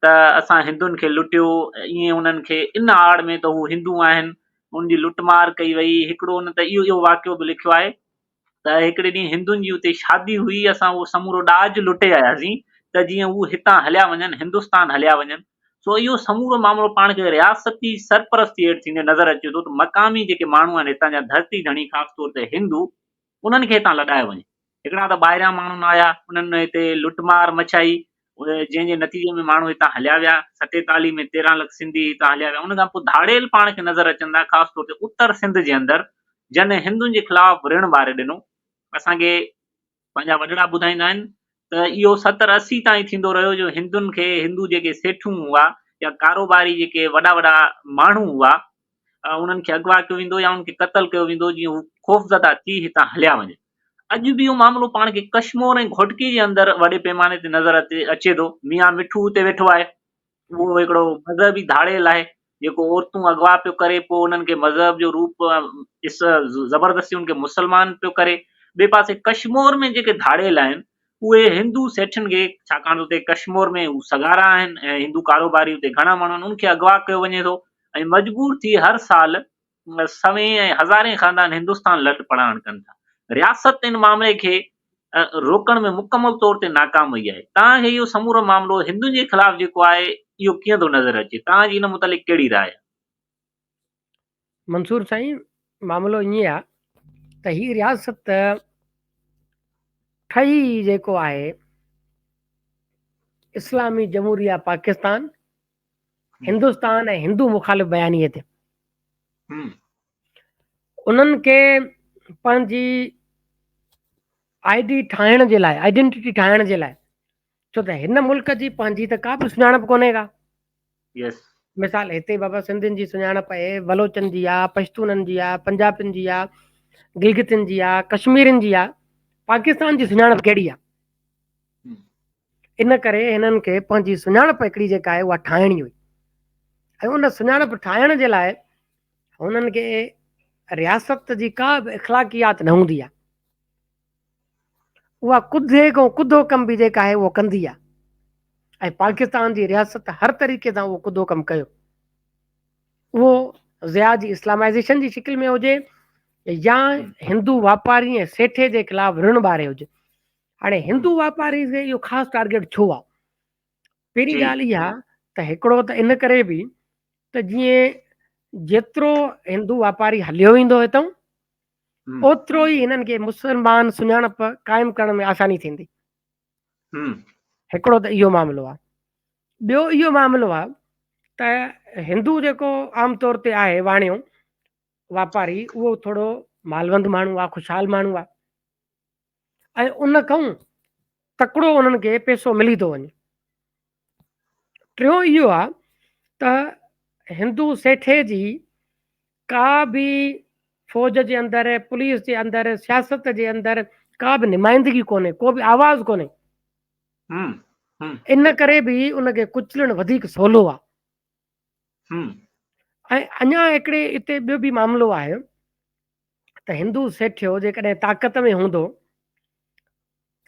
त असां हिंदुनि खे लुटियो, ईअं उन्हनि खे इन आड़ में त हू हिंदू आहिनि, उनजी लुटमार कई वई। हिकिड़ो उन त इहो वाक़ियो बि लिखियो आहे त हिकिड़े ॾींहुं हिंदुनि जी उते शादी हुई, असां उहो समूरो ॾाज लुटे आयासीं त जीअं उहे हितां हलिया वञनि, हिंदुस्तान हलिया वञनि। सो इहो समूरो मामिलो पाण खे रियासती सरपरस्ती हेठि थींदे नज़र अचे थो त मक़ामी जेके माण्हू आहिनि हितां जा धरती धणी, ख़ासि तौर ते हिंदू, उन्हनि खे हितां लॻायो वञे। हिकिड़ा त ॿाहिरियां माण्हू आया, उन्हनि हिते लुटमार मचाई, जंहिंजे नतीजे में माण्हू हितां हलिया विया। 47 में 13 लख सिंधी हितां हलिया विया। उन खां पोइ धाड़ेल पाण खे नज़र अचंदा, ख़ासि तौर ते उत्तर सिंध जे अंदरि, जन हिंदुनि जे ख़िलाफ़ ऋण ॿारे ॾिनो। असांखे पंहिंजा वॾड़ा ॿुधाईंदा आहिनि त इहो 70-80 ताईं थींदो रहियो, जो हिंदुनि खे, हिंदू जेके सेठूं हुआ या कारोबारी जेके वॾा वॾा माण्हू हुआ, उन्हनि खे अगवा कयो वेंदो या उन्हनि खे क़तल कयो वेंदो, जीअं हू ख़ौफ़ज़दा थी हितां हलिया वञे। अॼु बि इहो मामिलो पाण खे कश्मीर ऐं घोटकी जे अंदरि वॾे पैमाने ते नज़र अचे थो। मियां मिठू उते वेठो आहे, उहो हिकिड़ो मज़हबी धाड़ेल आहे जेको औरतूं अगवा पियो करे, पोइ उन्हनि खे मज़हब जो रूप ज़बरदस्ती उनखे मुस्लमान पियो करे। ॿिए पासे कश्मीर में जेके धाड़ेल आहिनि उहे हिंदू सेठनि खे, छाकाणि त उते कश्मीर में हू सगारा आहिनि ऐं हिंदू कारोबारी उते घणा माण्हू आहिनि, उनखे अगवा कयो वञे थो ऐं मजबूर थी हर साल सवें ऐं हज़ारें ख़ानदान हिंदुस्तान लट पढ़ाइण कनि था। रियासत इन मामले खे रोकण में मुकमल तौर ते नाकाम वई आहे। तव्हांखे इहो समूरो मामिलो हिंदुनि जे ख़िलाफ़ जेको आहे इहो कीअं थो नज़र अचे? तव्हांजी इन मुतालिक़ कहिड़ी राय आहे? मंसूर साईं, मामिलो ईअं आहे त ही रियासत ठही जेको आहे इस्लामी जमहूरिया पाकिस्तान, हिंदुस्तान ऐं हिंदू मुखालिफ़ बयानीअ ते उन्हनि खे पंहिंजी आईडी ठाहिण जे लाइ, आइडेंटिटी ठाहिण जे लाइ, छो त हिन मुल्क जी पंहिंजी त का बि सुञाणप कोन्हे का। यस मिसाल हिते बाबा सिंधियुनि जी सुञाणप आहे, बलोचनि जी आहे, पश्तूननि जी आहे, पंजाबियुनि जी आहे, गिलगितुनि जी आहे, कश्मीरनि जी आहे। पाकिस्तान जी सुञाणप कहिड़ी आहे? इन करे हिननि खे पंहिंजी सुञाणप हिकिड़ी जेका आहे उहा ठाहिणी हुई, ऐं उन सुञाणप ठाहिण जे लाइ हुननि खे रियासत जी का बि इख़लाक़ियात न हूंदी आहे। उहा कुदे खां कुदो कम बि जेका आहे उहो कंदी आहे, ऐं पाकिस्तान जी रियासत हर तरीक़े सां उहो कुदो कमु कयो। उहो ज़िया जी इस्लामाइज़ेशन जी शिकिल में हुजे या हिंदू वापारी ऐं सेठे जे ख़िलाफ़ ऋण ॿारे हुजे। हाणे हिंदू वापारी खे इहो ख़ासि टारगेट छो आहे? पहिरीं जी ॻाल्हि इहा त हिकिड़ो त इन करे बि त जीअं जेतिरो हिंदू वापारी हलियो वेंदो हितां, ओतिरो ई हिननि खे मुस्लमान सुञाणप क़ाइमु करण में आसानी थींदी। हिकिड़ो त इहो मामिलो आहे। ॿियो इहो मामिलो आहे त हिंदू जेको आमतौर ते आहे वाणियो वापारी, उहो थोरो मालवंद माण्हू आहे, ख़ुशहाल माण्हू आहे। ऐं उन खां तकिड़ो उन्हनि खे पैसो मिली थो वञे। टियों इहो आहे त हिंदू सेठे जी का बि फ़ौज जे अंदरि, पुलिस जे अंदरि, सियासत जे अंदरि का बि नुमाइंदगी कोन्हे, को बि आवाज़ु कोन्हे। हम्म हम्म इन करे बि उनखे कुचलणु वधीक सवलो आहे। ऐं अञा हिकिड़े हिते ॿियो बि मामिलो आहे त हिंदू सेठियो जेकॾहिं ताक़त में हूंदो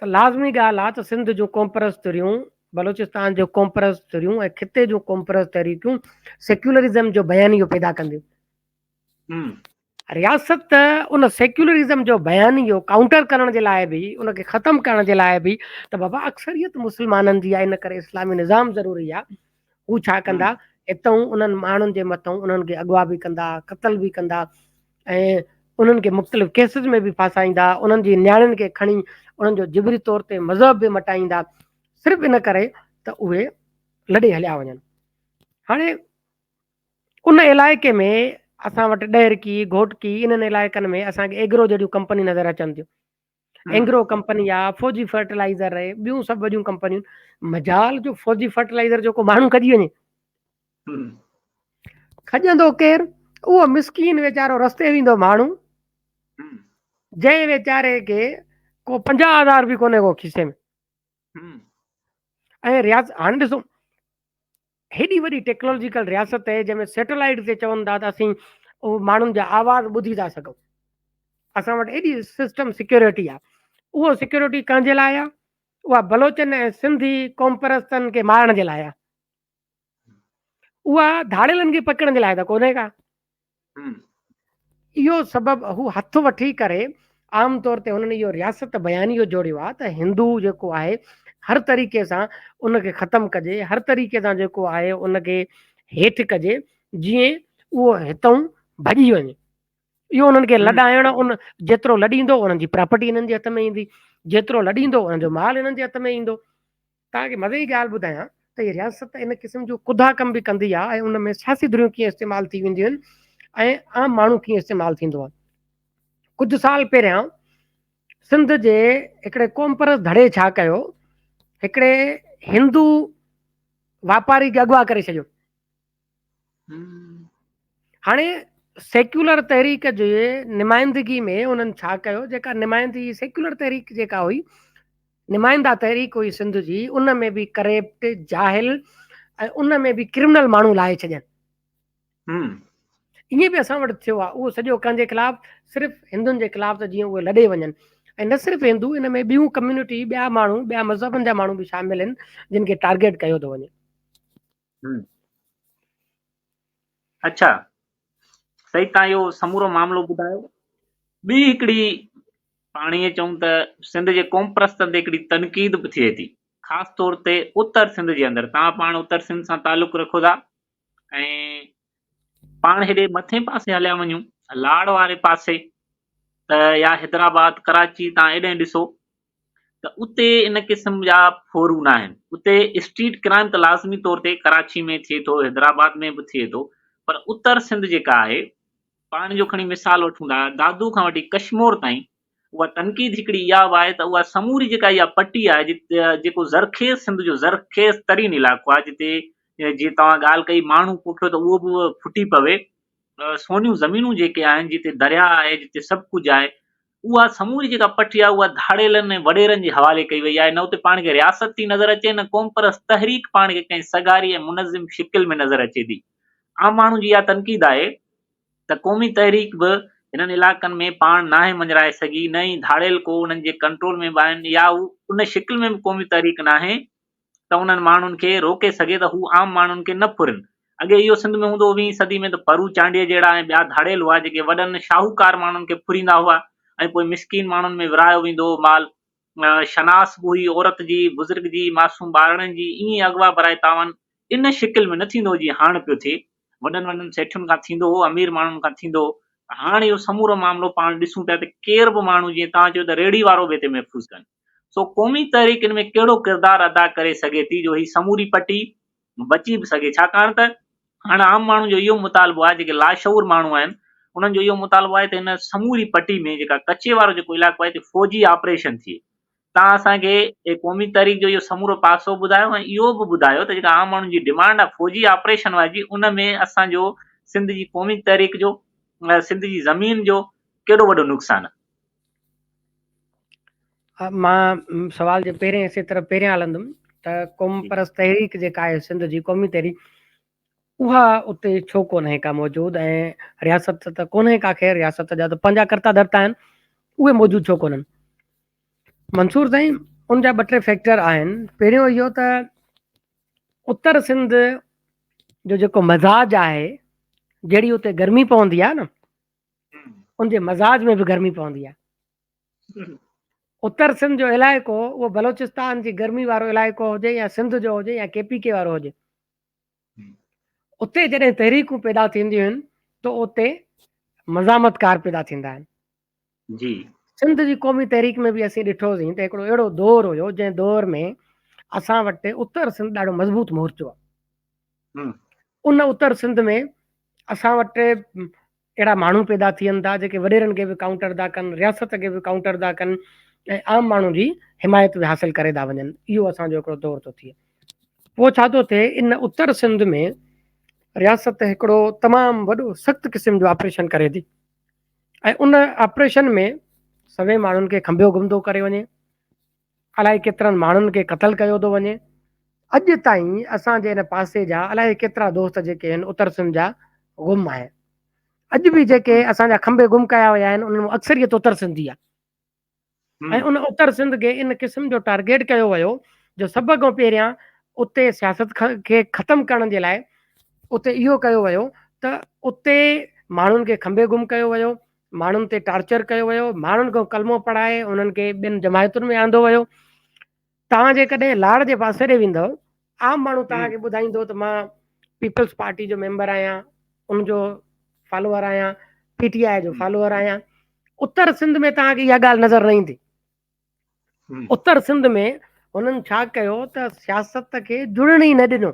त लाज़मी ॻाल्हि आहे त सिंध जूं क़ौम परस्तरियूं, बलोचिस्तान जो क़ौम परस्तरियूं ऐं खिते जूं क़ौम परस्तरियूं सेक्युलरिज़म जो बयानियो पैदा कंदियूं। रियासत उन सेक्युलरिज़म जो बयानियो काउंटर करण जे लाइ बि, उनखे ख़तमु करण जे लाइ बि त बाबा अक्सरियत मुस्लमाननि जी आहे, इन करे इस्लामी निज़ाम ज़रूरी आहे। हू छा कंदा, हितां उन्हनि माण्हुनि जे मथां उन्हनि खे अगवा बि कंदा, क़तल बि कंदा ऐं उन्हनि खे मुख़्तलिफ़ केसिस में बि फासाईंदा, उन्हनि जी नियाणियुनि खे खणी उन्हनि जो जिबरी तौर ते मज़हब बि मटाईंदा, सिर्फ़ु इन करे त उहे लॾे हलिया वञनि। हाणे उन इलाइक़े में असां वटि ॾेरकी, घोटकी, इन्हनि इलाइक़नि में असांखे एग्रो जहिड़ियूं कंपनी नज़र अचनि थियूं। एग्रो कंपनी आहे, फौजी फर्टिलाइज़र आहे, ॿियूं सभु वॾियूं कंपनियूं। मजाल जो फौजी फर्टिलाइज़र जो को माण्हू खॼी वञे, खॼंदो केरु? उहो मिसकीन वीचारो रस्ते वेंदो माण्हू, जंहिं वीचारे खे को 50,000 बि कोन्हे को खीसे में। ऐं रियासत हाणे ॾिसो, हेॾी वॾी टेक्नोलॉजिकल रियासत आहे जंहिंमें सैटेलाइट ते चवनि था त असीं उहो माण्हुनि जा आवाज़ ॿुधी था सघूं। असां वटि एॾी सिस्टम सिक्योरिटी आहे। उहो सिक्योरिटी कंहिंजे लाइ आहे? उहा बलोचनि ऐं सिंधी क़ौम परस्तनि खे मारण जे लाइ आहे। उहा धाड़ेलनि खे पकड़ण जे लाइ त कोन्हे का। इहो सबबु हू हथु वठी करे आम तौर ते हुननि इहो रियासत बयानियो जोड़ियो आहे त हिंदू जेको आहे हर तरीक़े सां उनखे ख़तमु कजे, हर तरीक़े सां जेको आहे उनखे हेठि कजे, जीअं उहो हितां भॼी वञे। इहो उन्हनि खे लॾाइण, उन जेतिरो लॾींदो उन्हनि जी प्रॉपर्टी हिननि जे हथ में ईंदी, जेतिरो लॾींदो उन्हनि जो माल हिननि जे हथ में ईंदो। तव्हांखे मज़े जी ॻाल्हि ॿुधायां त इहा रियासत इन क़िस्म जो खुदा कम बि कंदी आहे ऐं उन में सियासी धुरियूं कीअं इस्तेमालु थी वेंदियूं आहिनि ऐं आम माण्हू कीअं इस्तेमालु थींदो आहे। कुझु साल पहिरियां सिंध जे हिकिड़े क़ौम परस्त धड़े छा कयो, हिकिड़े हिंदू वापारी खे अगवा करे छॾियो। हाणे सेक्युलर तहरीक जे नुमाइंदगी में उन्हनि छा कयो, जेका नुमाइंदगी सेक्युलर तहरीक जेका हुई, नुमाइंदा तहरीक हुई सिंध जी, उन में बि करेप्ट, जाहिल ऐं उन में बि क्रिमिनल माण्हू लाहे छॾनि। ईअं बि असां वटि थियो आहे। उहो सॼो कंहिंजे ख़िलाफ़, सिर्फ़ु हिंदुनि जे ख़िलाफ़ त जीअं उहे लॾे वञनि। ऐं न सिर्फ़ु हिंदू, इन में ॿियूं कम्यूनिटी, ॿिया माण्हू, ॿिया मज़हबनि जा माण्हू बि शामिल आहिनि जिन खे टारगेट कयो थो वञे। अच्छा, सही, तव्हां इहो समूरो मामिलो ॿुधायो। ॿी हिकिड़ी पाण ईअं चऊं त सिंध जे क़ौम परस्तनि ते हिकिड़ी तनक़ीद बि थिए थी, ख़ासि तौर ते उत्तर सिंध जे अंदरि। तव्हां पाण उत्तर सिंध सां तालुक़ु रखो था ऐं पाण हेॾे मथे पासे हलिया वञूं, लाड़ वारे पासे त या हैदराबाद, कराची, तव्हां एॾे ॾिसो त उते इन क़िस्म जा फोरू न आहिनि। उते स्ट्रीट क्राइम त लाज़मी तौर ते कराची में थिए थो, हैदराबाद में बि थिए थो, पर उत्तर सिंध जेका आहे, पाण जो खणी मिसाल वठूं था, दादू खां वठी कश्मीर ताईं, उहा तनक़ीद हिकिड़ी इहा बि आहे त उहा समूरी जेका इहा पटी आहे, जिते जेको ज़रखेज़ सिंध जो ज़रखेज़ तरीन इलाइक़ो आहे, जिते जीअं तव्हां ॻाल्हि कई माण्हू पोखियो त उहो बि फुटी पवे, सोनियूं ज़मीनूं जेके आहिनि, जिते दरिया आहे, जिते सभु कुझु आहे, उहा समूरी जेका पटी आहे उहा धाड़ेलनि ऐं वॾेरनि जे हवाले कई वई आहे। न उते पाण खे रियासत थी नज़र अचे, न क़ौम परस्त तहरीक पाण खे कंहिं सगारी ऐं मुनज़िम शिकिल में नज़र अचे थी। आम माण्हू जी इहा तनक़ीद आहे त क़ौमी तहरीक बि हिननि इलाइक़नि में पाण नाहे मंझराए सघी, न ई धाड़ेल को उन्हनि जे कंट्रोल में बि आहिनि, या उन शिकिल में बि क़ौमी तहरीक नाहे त उन्हनि माण्हुनि खे रोके सघे त हू आम माण्हुनि खे न फुरनि। अॻे इहो सिंध में हूंदो 20वीं सदी में त परू चांडीअ जहिड़ा ऐं ॿिया धाड़ेल हुआ जेके वॾनि शाहूकार माण्हुनि खे फुरींदा हुआ ऐं पोइ मिसकीन माण्हुनि में विरायो वेंदो हो माल। शनास बि हुई औरत जी, बुज़ुर्ग जी, मासूम ॿारनि जी, ईअं अगवा बराए तावन इन शिकिल में न थींदो हो जीअं हाणे पियो थिए। वॾनि वॾनि सेठुनि खां थींदो हो, अमीर माण्हुनि खां थींदो हो। हाणे इहो समूरो मामिलो पाण ॾिसूं पिया त केर बि माण्हू, जीअं तव्हां चयो त रेड़ी वारो बि हिते महफ़ूज़ कनि। सो क़ौमी तहरीक इन में कहिड़ो किरदारु अदा करे सघे थी जो ही समूरी पटी बची बि सघे? छाकाणि त हाणे आम माण्हू जो इहो मुतालबो आहे, जेके लाशऊर माण्हू आहिनि उन्हनि जो इहो मुतालबो आहे त हिन समूरी पटी में जेका कचे वारो जेको इलाइक़ो आहे हिते फ़ौजी ऑपरेशन थिए, तव्हां असांखे क़ौमी तहरीक जो इहो समूरो पासो ॿुधायो ऐं इहो बि ॿुधायो त जेका आम माण्हुनि जी डिमांड आहे फौजी ऑपरेशन वारी उन में असांजो सिंध जी क़ौमी तहरीक जो सिंध जी ज़मीन जो केॾो वॾो नुक़सानु आहे। मां सवाल जे पहिरें हिसे तरफ़ पहिरियां हलंदुमि त क़ौम परस्त तहरीक जेका आहे सिंध जी क़ौमी तहरीक उहा उते छो कोन्हे का मौजूदु ऐं रियासत त कोन्हे का ख़ैर रियासत जा त पंहिंजा कर्ता धर्ता आहिनि उहे मौजूदु छो कोन्हनि। मंसूर साईं उनजा ॿ टे फैक्टर आहिनि। पहिरियों इहो त उत्तर सिंध जो जेको मज़ाज आहे जहिड़ी उते गर्मी पवंदी आहे न उनजे मज़ाज में बि गर्मी पवंदी आहे। उत्तर सिंध जो इलाइक़ो उहो बलोचिस्तान जी गर्मी वारो इलाइक़ो हुजे या सिंध जो हुजे या KPK वारो हुजे, उते जॾहिं तहरीकूं पैदा थींदियूं आहिनि त उते मज़ामतकार पैदा थींदा आहिनि। जी सिंध जी क़ौमी तहरीक में बि असीं ॾिठोसीं त हिकिड़ो अहिड़ो दौर हुयो जंहिं दौर में असां वटि उत्तर सिंध ॾाढो मज़बूत मोर्चो आहे। उन उत्तर सिंध में असां वटि अहिड़ा माण्हू पैदा थियनि था जेके वॾेरनि खे बि काउंटर था कनि, रियासत खे बि काउंटर था कनि ऐं आम माण्हू जी हिमायत बि हासिल करे था वञनि। इहो असांजो हिकिड़ो दौर थो थिए। पोइ छा थो थिए, इन उत्तर सिंध में रियासत हिकिड़ो तमामु वॾो सख़्तु क़िस्म जो ऑपरेशन करे थी ऐं उन ऑपरेशन में सभई माण्हुनि खे खंबियो गुम थो करे वञे, अलाए केतिरनि माण्हुनि खे क़तल कयो थो वञे। अॼु ताईं असांजे हिन पासे जा अलाए केतिरा दोस्त जेके आहिनि उत्तर सिंध जा गुम आहिनि। अॼु बि जेके असांजा खंबे गुम कया विया आहिनि उन्हनि में अक्सरियत उत्तर सिंधी आहे ऐं उन उत्तर सिंध खे इन क़िस्म जो टारगेट कयो वियो जो सभ खां पहिरियां उते सियासत खे ख़तमु करण जे लाइ उते इहो कयो वियो त उते माण्हुनि खे खंबे गुम कयो वियो, माण्हुनि ते टार्चर कयो वियो, माण्हुनि खां कलमो पढ़ाए उन्हनि खे ॿियनि जमायतुनि में आंदो वियो। तव्हां जेकॾहिं लाड़ जे पासे ॾे वेंदव, आम माण्हू तव्हांखे ॿुधाईंदो त मां पीपल्स पार्टी जो मेंबर आहियां, उनजो फॉलोअर आहियां, PTI जो फॉलोअर आहियां। उत्तर सिंध में तव्हांखे इहा ॻाल्हि नज़र न ईंदी। उत्तर सिंध में हुननि छा कयो त सियासत खे जुड़ण ई न ॾिनो।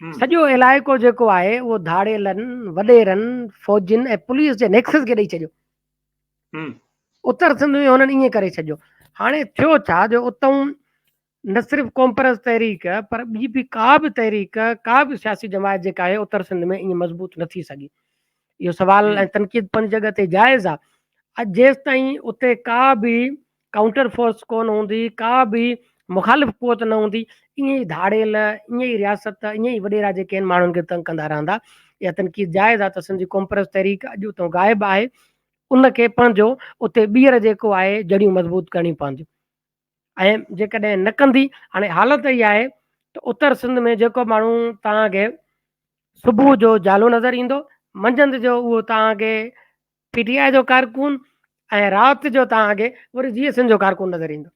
सॼो इलाइक़ो जेको आहे उहो धाड़ेलनि, वॾेरनि, फौजियुनि ऐं पुलिस जे नेक्सस खे ॾेई छॾियो। उत्तर सिंध में हुननि ईअं करे छॾियो। हाणे थियो छा जो उतां न सिर्फ़ु क़ौम परस्त तहरीक पर ॿी बि का बि तहरीक, का बि सियासी जमायत जेका आहे उत्तर सिंध में ईअं मज़बूत न थी सघी। इहो सवाल ऐं तनक़ीद पंज जॻह ते जाइज़ आहे। अॼु जेसि ताईं उते का बि काउंटर फोर्स कोन हूंदी, का बि मुखालिफ़ क़ुवत न हूंदी, ईअं ई धाड़ेल, ईअं ई रियासत, ईअं ई वॾेरा जेके आहिनि माण्हुनि खे तंग कंदा रहंदा। इहा तनक़ीद जाइज़ आहे त सिंधी क़ौम परस्त तहरीक अॼु उतां ग़ाइबु आहे। उनखे पंहिंजो उते ॿीहर जेको आहे जड़ियूं मज़बूत करणी पवंदियूं ऐं जेकॾहिं न कंदी, हाणे हालत इहा आहे त उत्तर सिंध में जेको माण्हू तव्हांखे सुबुह जो जालो नज़र ईंदो, मंझंदि जो उहो तव्हांखे PTI जो कारकुन ऐं राति जो तव्हांखे वरी GSM जो कारकुन नज़र ईंदो।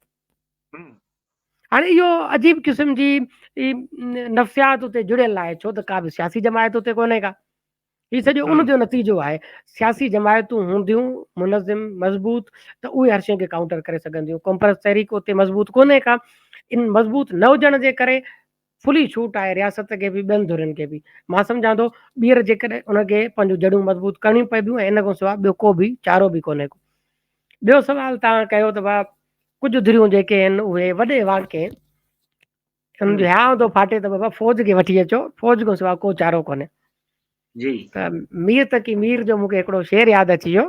हाणे इहो अजीब क़िस्म जी नफ़सियात उते जुड़ियल आहे, छो त का बि सियासी जमायत उते कोन्हे का। हीउ सॼो उनजो नतीजो आहे। सियासी जमायतूं हूंदियूं मुनज़िम मज़बूत त उहे हर शइ खे काउंटर करे सघंदियूं। क़ौम परस्त तहरीक उते मज़बूत कोन्हे का। इन मज़बूत न हुजण जे करे फुली छूट आहे रियासत खे बि, ॿियनि धुरियुनि खे बि। मां सम्झां थो ॿीहर जेकॾहिं उनखे पंहिंजूं जड़ियूं मज़बूत करणियूं पवंदियूं ऐं इन खां सवाइ ॿियो को बि चारो बि कोन्हे को। ॿियो सवाल तव्हां कयो त भाउ कुझु धुरियूं जेके आहिनि उहे वॾे वाक़े सम्झो हाँ थो फाटे त बाबा फ़ौज खे वठी अचो, फ़ौज खां सवाइ को चारो कोन्हे। त मीर तकी मीर जो मूंखे हिकिड़ो शेर यादि अची वियो।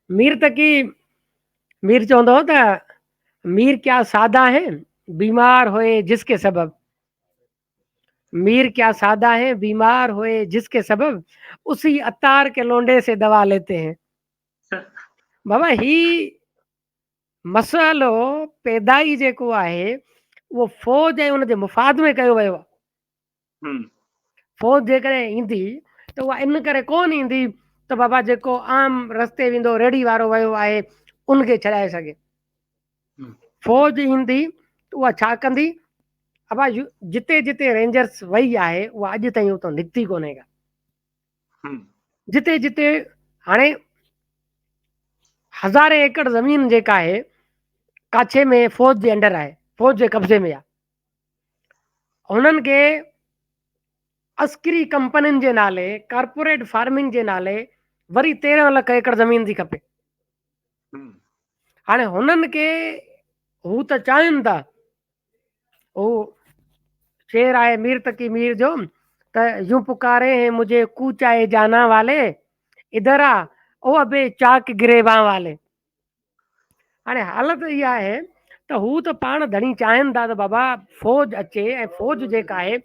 मीर चवंदो हो त मीर क्या सादा है बीमार होए जिसके सबब, मीर क्या सादा है बीमार होए जिसके सबब उसी अतार के लोंडे से दवा लेते हैं। बाबा ही मसालो पैदाई जेको आहे उहो फ़ौज ऐं उनजे मुफ़ाद में कयो वियो आहे। फ़ौज जेकॾहिं ईंदी त उहा इन करे कोन ईंदी त बाबा जेको आम रस्ते वेंदो रेड़ी वारो वियो आहे उनखे छॾाए सघे। फ़ौज ईंदी त उहा छा कंदी, अबा जिते जिते रेंजर्स वई आहे उहा अॼु ताईं उतां निकिती कोन्हे का। जिते जिते हाणे हज़ारे एकड़ ज़मीन जेका आहे काछे में फ़ौज जे अंडर आहे, फ़ौज जे कब्ज़े में आहे। हुननि खे अस्करी कंपनियुनि जे नाले, कारपोरेट फार्मिंग जे नाले वरी 13 लख एकड़ ज़मीन थी खपे। हाणे हुननि खे हू त चाहिनि था, हू शेर आहे मीर तकी मीर जो, त यूं पुकारे हैं मुझे कूचाए जाना वाले, इधर आ ओ अबे चाक गिरेबां वाले। हाणे हालत इहा आहे त हू त पाण धणी चाहिनि था त बाबा फ़ौज अचे, ऐं फ़ौज जेका आहे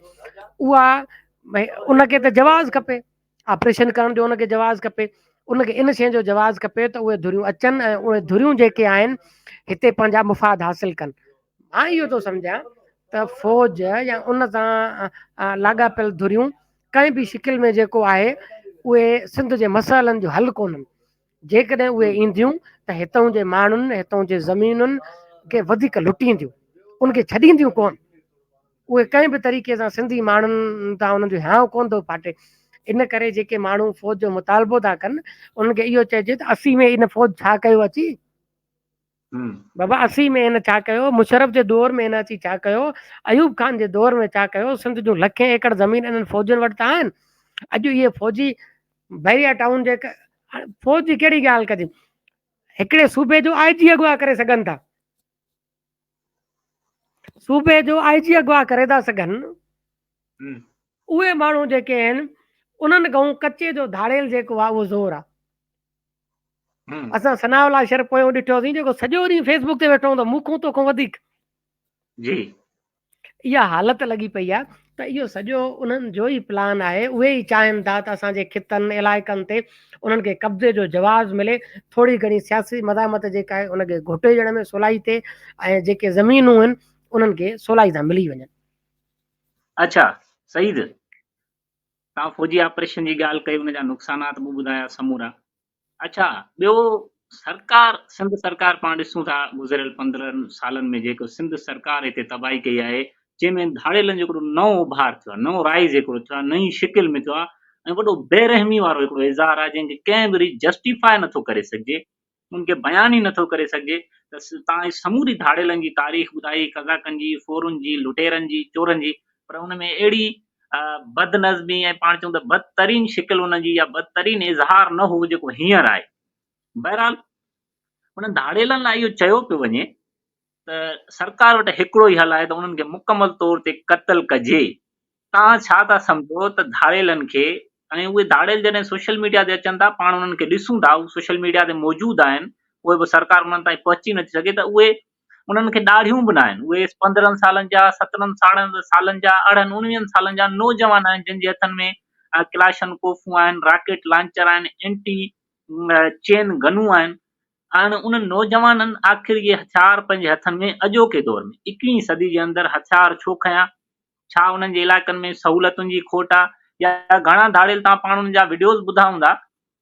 उहा भई उनखे त जवाज़ खपे, ऑपरेशन करण जो उनखे जवाज़ खपे, उनखे इन शइ जो जवाज़ खपे त उहे धुरियूं अचनि ऐं उहे धुरियूं जेके आहिनि हिते पंहिंजा मुफ़ाद हासिल कनि। मां इहो थो सम्झां त फ़ौज या उन सां लाॻापियल धुरियूं कंहिं बि शिकिल में जेको आहे उहे सिंध जे मसाइलनि जो हल कोन्हनि। जेकॾहिं उहे ईंदियूं त हितां जे माण्हुनि, हितां जे ज़मीनुनि खे वधीक लुटींदियूं, उनखे छॾींदियूं कोन। उहे कंहिं बि तरीक़े सां सिंधी माण्हुनि तां उन्हनि जो हियांव कोन थो फाटे। इन करे जेके माण्हू फ़ौज जो मुतालबो था कनि, उन्हनि खे इहो चइजे त 80 में इन फ़ौज छा कयो अची, बाबा 80 में इन छा कयो, मुशरफ जे दौर में इन अची छा कयो, अयूब खान जे दौर में छा कयो, सिंध जूं लखें एकड़ ज़मीन इन्हनि फ़ौजियुनि वटि त आहिनि। अॼु इहे फ़ौजी बैरिया टाउन जे फ़ौज जी कहिड़ी ॻाल्हि कजे, हिकिड़े सूबे जो IG अगवा करे सघनि था, सूबे जो IG अगवा करे था सघनि। उहे माण्हू जेके आहिनि उन्हनि खां कचे जो धाड़ेल जेको आहे उहो ज़ोर आहे। असां सनाउल्ला शरीफ़ पोयों ॾिठोसीं जेको सॼो ॾींहुं फेसबुक ते वेठो हूंदो, मूंखों तोखों वधीक। जी इहा हालत लॻी पई आहे त इहो सॼो उन्हनि जो ई प्लान आहे। उहे ई चाहिनि था त असांजे खितनि इलाइक़नि ते उन्हनि खे कब्ज़े जो जवाज़ मिले, थोरी घणी सियासी मदामत जेका आहे उनखे घुटे ॾियण में सवलाई थिए, ऐं जेके ज़मीनूं आहिनि उन्हनि खे सवलाई सां मिली वञनि। अच्छा सईद, तव्हां फ़ौजी ऑपरेशन जी ॻाल्हि कई, उनजा नुक़सानात बि ॿुधाया समूरा। अच्छा ॿियो, सरकार, सिंध सरकार पाण ॾिसूं था गुज़िरियल 15 सालनि में जेको सिंध सरकार हिते तबाही कई आहे, जंहिंमें धाड़ेलनि जो हिकिड़ो नओं उभार थियो आहे, नओं राइज़ हिकिड़ो थियो आहे, नई शिकिल में थियो आहे, ऐं वॾो बेरहमी वारो हिकिड़ो इज़हार आहे जंहिंखे कंहिं बि जस्टिफाए नथो करे सघिजे, उनखे बयान ई नथो करे सघिजे। त तव्हां समूरी धाड़ेलनि जी तारीख़ ॿुधाई, कज़ाकनि जी, फोरुनि जी, लुटेरनि जी, चोरनि जी, पर हुन में अहिड़ी बदनज़मी ऐं पाण चऊं त बदतरीन शिकिल हुनजी या बदतरीन इज़हार न हो जेको हींअर आहे। बहरहाल हुन धाड़ेलनि लाइ इहो चयो पियो वञे त सरकार वटि हिकिड़ो ई हल आहे त उन्हनि खे मुकमल तौर ते क़त्ल कजे। तव्हां छा था सम्झो त धाड़ेलनि खे, ऐं उहे धाड़ेल जॾहिं सोशल मीडिया ते अचनि था, पाण उन्हनि खे ॾिसूं था, उहे सोशल मीडिया ते मौजूदु आहिनि, उहे बि सरकार उन्हनि ताईं पहुची नथी सघे, त उहे उन्हनि खे ॾाढ़ियूं बि न आहिनि। उहे 15 सालनि जा, 17 सालनि जा, 18 19 सालनि जा नौजवान आहिनि, जंहिंजे हथनि में क्लाशन कोफूं आहिनि, रॉकेट लॉन्चर आहिनि, एंटी चेन गनूं आहिनि। हाणे उन्हनि नौजवाननि आख़िर इहे हथियार पंहिंजे हथनि में अॼोके दौर में 21वीं सदी जे अंदरि हथियार छो खयां? छा उन्हनि जे इलाइक़नि में सहूलियतुनि जी खोट आहे? या घणा धाड़ेल तव्हां पाण उन्हनि जा वीडियोज़ ॿुधा हूंदा,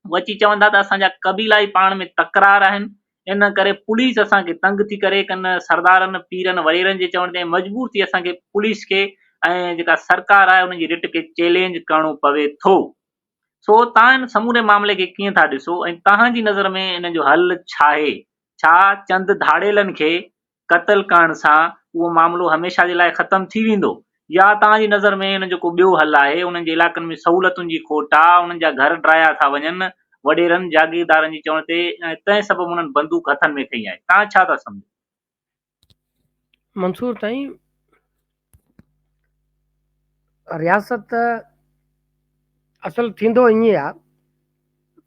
उहे अची चवंदा त असांजा क़बीला ई पाण में तकरार आहिनि, इन करे पुलिस असांखे तंग थी करे, कनि सरदारनि पीरनि वॾेरनि जे चवण ते मजबूर थी असांखे पुलिस खे ऐं जेका सरकार आहे उनजी रिट खे चैलेंज करणो पवे थो। सो तव्हां इन समूरे मामले खे कीअं था ॾिसो, ऐं तव्हांजी नज़र में इन जो हल छा आहे? छा चंद धाड़ेलनि खे क़त्ल करण सां उहो मामिलो हमेशह जे लाइ ख़तमु थी वेंदो, या तव्हांजी नज़र में इन जो को ॿियो हल आहे? उन्हनि जे इलाइक़नि में सहूलियतुनि जी खोट आहे, उन्हनि जा घर ड्राया था वञनि वॾेरनि जागीरदारनि जी चवण ते, ऐं तंहिं सबबु उन्हनि बंदूक हथनि में खई आहे। तव्हां छा था सम्झो? मंसूर साईं, रियासत असुल थींदो ईअं आहे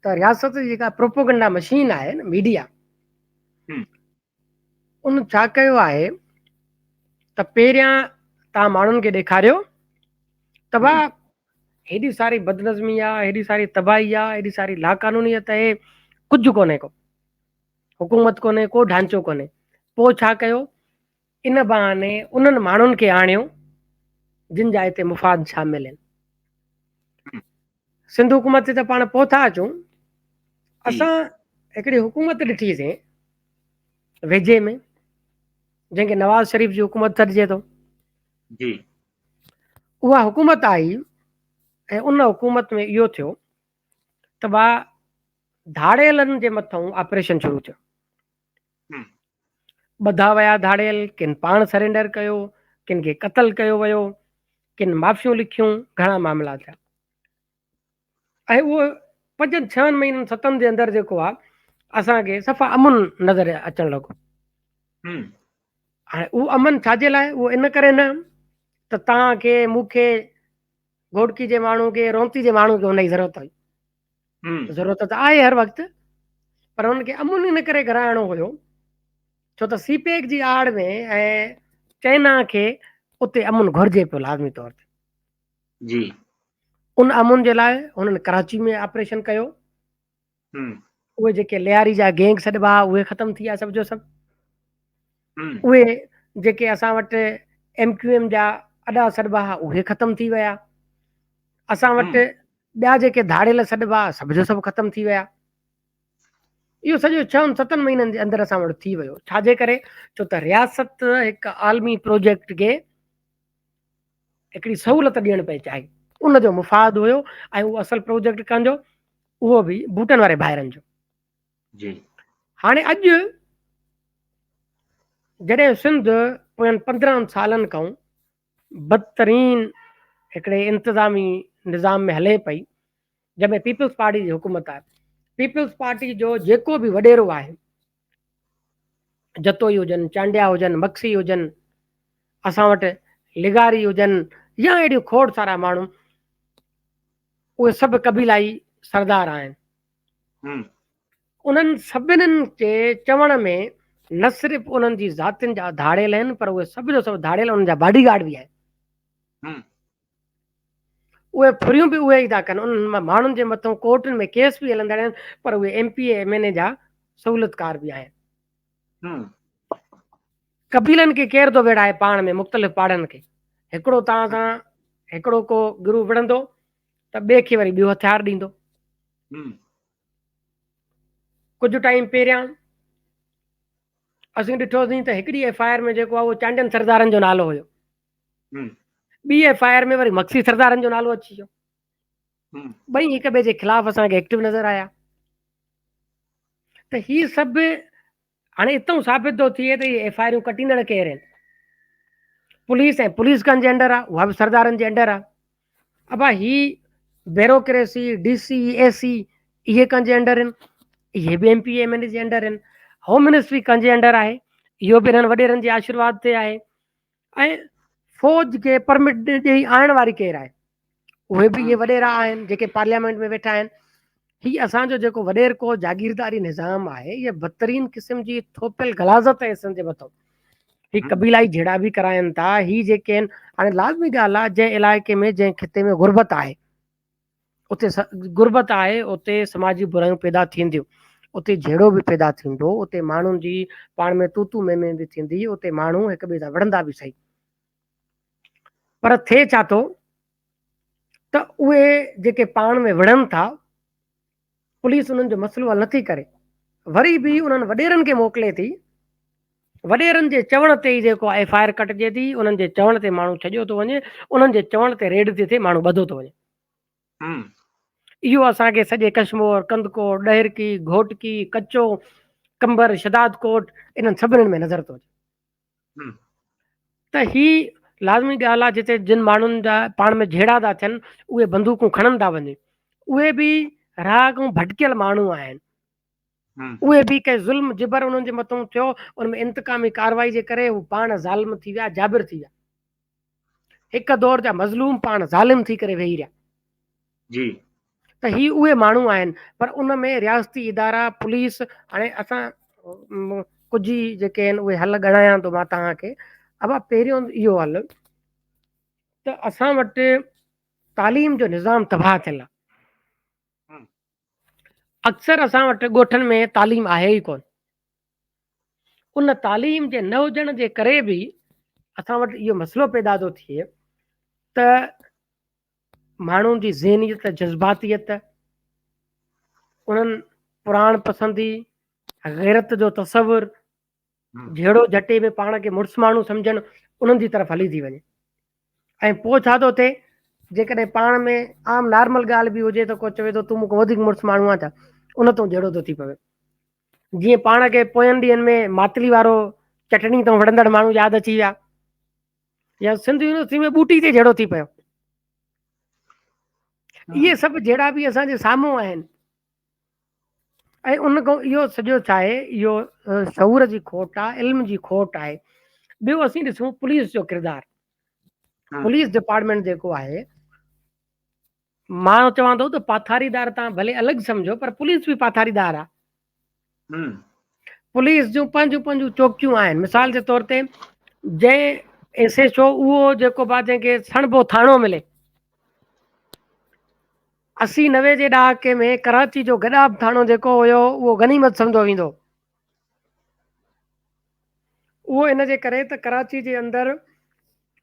त रियासत जी जेका प्रोपोगंडा मशीन आहे न, मीडिया, उन छा कयो आहे त पहिरियां तव्हां माण्हुनि खे ॾेखारियो त भाउ हेॾी सारी बदनज़मी आहे, हेॾी सारी तबाही आहे, हेॾी सारी लाक़ानूनीयत आहे, कुझु कोन्हे को, हुकूमत कोन्हे को, ढांचो कोन्हे। पोइ छा कयो, इन बहाने उन्हनि माण्हुनि खे आणियो जिन जा हिते मुफ़ाद शामिल आहिनि। सिंध हुकूमत ते त पाण पहुता अचूं, असां हिकिड़ी हुकूमत ॾिठीसीं वेझे में, जंहिंखे नवाज़ शरीफ़ जी हुकूमत सॾिजे थो। जी उहा हुकूमत आई ऐं उन हुकूमत में इहो थियो त भाउ धाड़ेलनि जे मथां ऑपरेशन शुरू थियो। ॿधा विया धाड़ेल, किन पाण सरेंडर कयो, किन खे क़त्ल कयो वियो, किन माफ़ियूं लिखियूं, घणा मामला थिया। ऐं उहो 5-6 महीननि 7 जे अंदरि जेको आहे असांखे सफ़ा अमन नज़र अचणु लॻो। हम्म हाणे उहो अमन छाजे लाइ? उहो इन करे न त तव्हांखे मूंखे घोटकी जे माण्हू खे रोंती जे माण्हू खे हुनजी ज़रूरत हुई। हम्म ज़रूरत त आहे हर वक़्तु, पर हुनखे अमन इन करे कराइणो हुयो छो त सीपेक जी आड़ में ऐं चाइना खे उते अमन घुरिजे पियो लाज़मी तौर ते। जी उन अमन जे लाइ हुननि कराची में ऑपरेशन कयो। हम्म उहे जेके लियारी जा गैंग सॾिबा उहे ख़तमु थी विया सभ जो सभु। हम्म उहे जेके असां वटि MQM जा अॾा सॾिबा हुआ उहे ख़तमु थी विया। असां हम्म वटि ॿिया जेके धाड़ियल सॾिबा सभ जो सभु ख़तमु थी विया। इहो सॼो 6-7 महीननि जे अंदरि असां वटि थी वियो। छाजे करे? छो त रियासत हिकु आलमी प्रोजेक्ट खे हिकिड़ी सहूलियत ॾियण पई चाहे, उनजो मुफ़ाद हुयो। ऐं उहो असल प्रोजेक्ट कंहिंजो? उहो बि बूटनि वारे भाइरनि जो। जी हाणे अॼु जॾहिं सिंध पोयनि 15 सालनि खां बदतरीन हिकिड़े इंतिज़ामी निज़ाम में हले पई, जंहिंमें पीपल्स पार्टी जी हुकूमत आहे। पीपल्स पार्टी जो जेको बि वॾेरो आहे, जतोई हुजनि, चांडिया हुजनि, मक्सी हुजनि, असां वटि लिगारी हुजनि, या अहिड़ियूं खोड़ सारा माण्हू, उहे सभु कबीलाई सरदार आहिनि। हम्म उन्हनि सभिनीनि खे चवण में न सिर्फ़ु उन्हनि जी ज़ातियुनि जा धाड़ियल आहिनि, पर उहे सभ जो सभु धाड़ियल उन्हनि जा बॉडीगार्ड बि आहिनि। हम्म उहे फुरियूं बि उहे ई था कनि। उन्हनि माण्हुनि जे मथां कोर्टुनि में केस बि हलंदा आहिनि, पर उहे MPA MNA जा सहूलियतकार बि आहिनि। हम्म कबीलनि खे केरु थो विड़ाए पाण में? मुख़्तलिफ़ पाड़नि खे। हिकिड़ो तव्हां सां हिकिड़ो को गुरू विढ़ंदो त ॿिए खे वरी ॿियो हथियार ॾींदो। हम्म कुझु टाइम पहिरियां असीं ॾिठोसीं त हिकिड़ी FIR में जेको आहे उहो चांडियनि सरदारनि जो नालो हुयो। हम्म ॿी FIR में वरी मक्सी सरदारनि जो नालो अची वियो। हम्म ॿई हिक ॿिए जे ख़िलाफ़ असांखे एक्टिव नज़र आया। त ही सभु हाणे हितां साबित थो थिए त इहे FIR कटींदड़ केरु आहिनि? पुलिस। ऐं पुलिस कंहिंजे अंडर आहे? उहा बि सरदारनि जे अंडर आहे। अबा ही ब्यूरोक्रेसी, DC AC इहे कंहिंजे अंडर आहिनि? इहे बि MPA MNA जे अंडर आहिनि। होम मिनिस्ट्री कंहिंजे अंडर आहे? इहो बि हिननि वॾेरनि जे आशीर्वाद ते आहे। ऐं फौज खे परमिट ॾेई आणण वारी केरु आहे? उहे बि इहे वॾेरा आहिनि जेके पार्लियामेंट में वेठा आहिनि। ही असांजो जेको वॾेरको जागीरदारी निज़ाम आहे, इहा बदतरीन क़िस्म जी थोपियल गलाज़त आहे सिंध जे मथां। ही कबीलाई जहिड़ा बि कराइनि था। ही जेके आहिनि, हाणे लाज़मी ॻाल्हि आहे, जंहिं इलाइक़े में जंहिं खिते में गुरबत आहे, उते गुरबत आहे, उते समाजी बुरायूं पैदा थींदियूं। उते जहिड़ो बि पैदा थींदो, उते माण्हुनि जी पाण में तूतू में बि थींदी। उते माण्हू हिक ॿिए सां विढ़ंदा बि सही। पर थिए छा थो त उहे जेके पाण में विढ़नि था, पुलिस उन्हनि जो मसइलो हल नथी करे, वरी बि उन्हनि वॾेरनि खे मोकिले थी। वॾेरनि जे चवण ते ई जेको FIR कटिजे थी, उन्हनि जे चवण ते माण्हू छॾियो थो वञे, उन्हनि जे चवण ते रेड थी थिए, माण्हू ॿधो थो वञे। हम्म इहो असांखे सॼे कश्मीर, कंदकोट, ॾहिरकी, घोटकी, कच्चो, कंबर, शदाद कोट, इन्हनि सभिनीनि में नज़र थो अचे। हम्म त ही लाज़मी ॻाल्हि आहे, जिते जिन माण्हुनि जा पाण में जहिड़ा था थियनि, उहे बंदूकूं खणनि था वञनि। उहे बि राह खां भटकियल माण्हू आहिनि। उहे बि कंहिं ज़ुल्म जिबर उन्हनि जे मथां थियो, उनमें इंतकामी कार्रवाई जे करे हू पाण ज़ालिम थी विया, जाबिर थी विया। हिकु दौर जा मज़लूम पाण ज़ालिम थी करे वेही रहिया। जी त ही उहे माण्हू आहिनि। पर उन में रियासती इदारा, पुलिस, हाणे असां कुझु ई जेके आहिनि उहे हल ॻणायां थो मां तव्हांखे। अब पहिरियों इहो हल त असां वटि तालीम जो निज़ाम तबाह थियल आहे। अक्सर असां वटि ॻोठनि में तालीम आहे ई कोन। उन तालीम जे न हुजण जे करे बि असां वटि इहो मसइलो पैदा थो थिए त माण्हुनि जी ज़हनियत, जज़्बातियत, उन्हनि पुराण पसंदी, गैरत जो तसवुरु, जहिड़ो जटे में पाण खे मुड़ुसु माण्हू सम्झनि, उन्हनि जी तरफ़ हली थी वञे। ऐं पोइ छा थो थिए, जेकॾहिं पाण में आम नॉर्मल ॻाल्हि बि हुजे त को चवे थो तूं मूंखां वधीक मुड़ुसु माण्हू आहे छा, उन तां जहिड़ो थो थी पवे। जीअं पाण खे पोयनि ॾींहंनि में मातली वारो चटणी तां विढ़ंदड़ माण्हू यादि अची विया, या सिंध यूनिवर्सिटी में ॿूटी ते जहिड़ो थी पियो। इहे सभु जहिड़ा बि असांजे साम्हूं आहिनि, ऐं उन खां इहो सॼो छा आहे, इहो शऊर जी खोट आहे, इल्म जी खोट आहे। ॿियो असीं ॾिसूं पुलिस जो किरदारु। हम्म पुलिस डिपार्टमेंट जेको आहे, मां चवां थो त पाथारीदार तव्हां भले अलॻि सम्झो, पर पुलिस बि पाथारीदार आहे। हम्म पुलिस जूं पंहिंजूं पंहिंजूं चौकियूं आहिनि। मिसाल जे तौर ते जंहिं SHO उहो जेको बि जंहिंखे सणिबो थाणो मिले, 80-90 जे ॾहाके में कराची जो गॾाब थाणो जेको हुयो उहो गनीमत सम्झो वेंदो। उहो इन जे करे त कराची जे अंदरि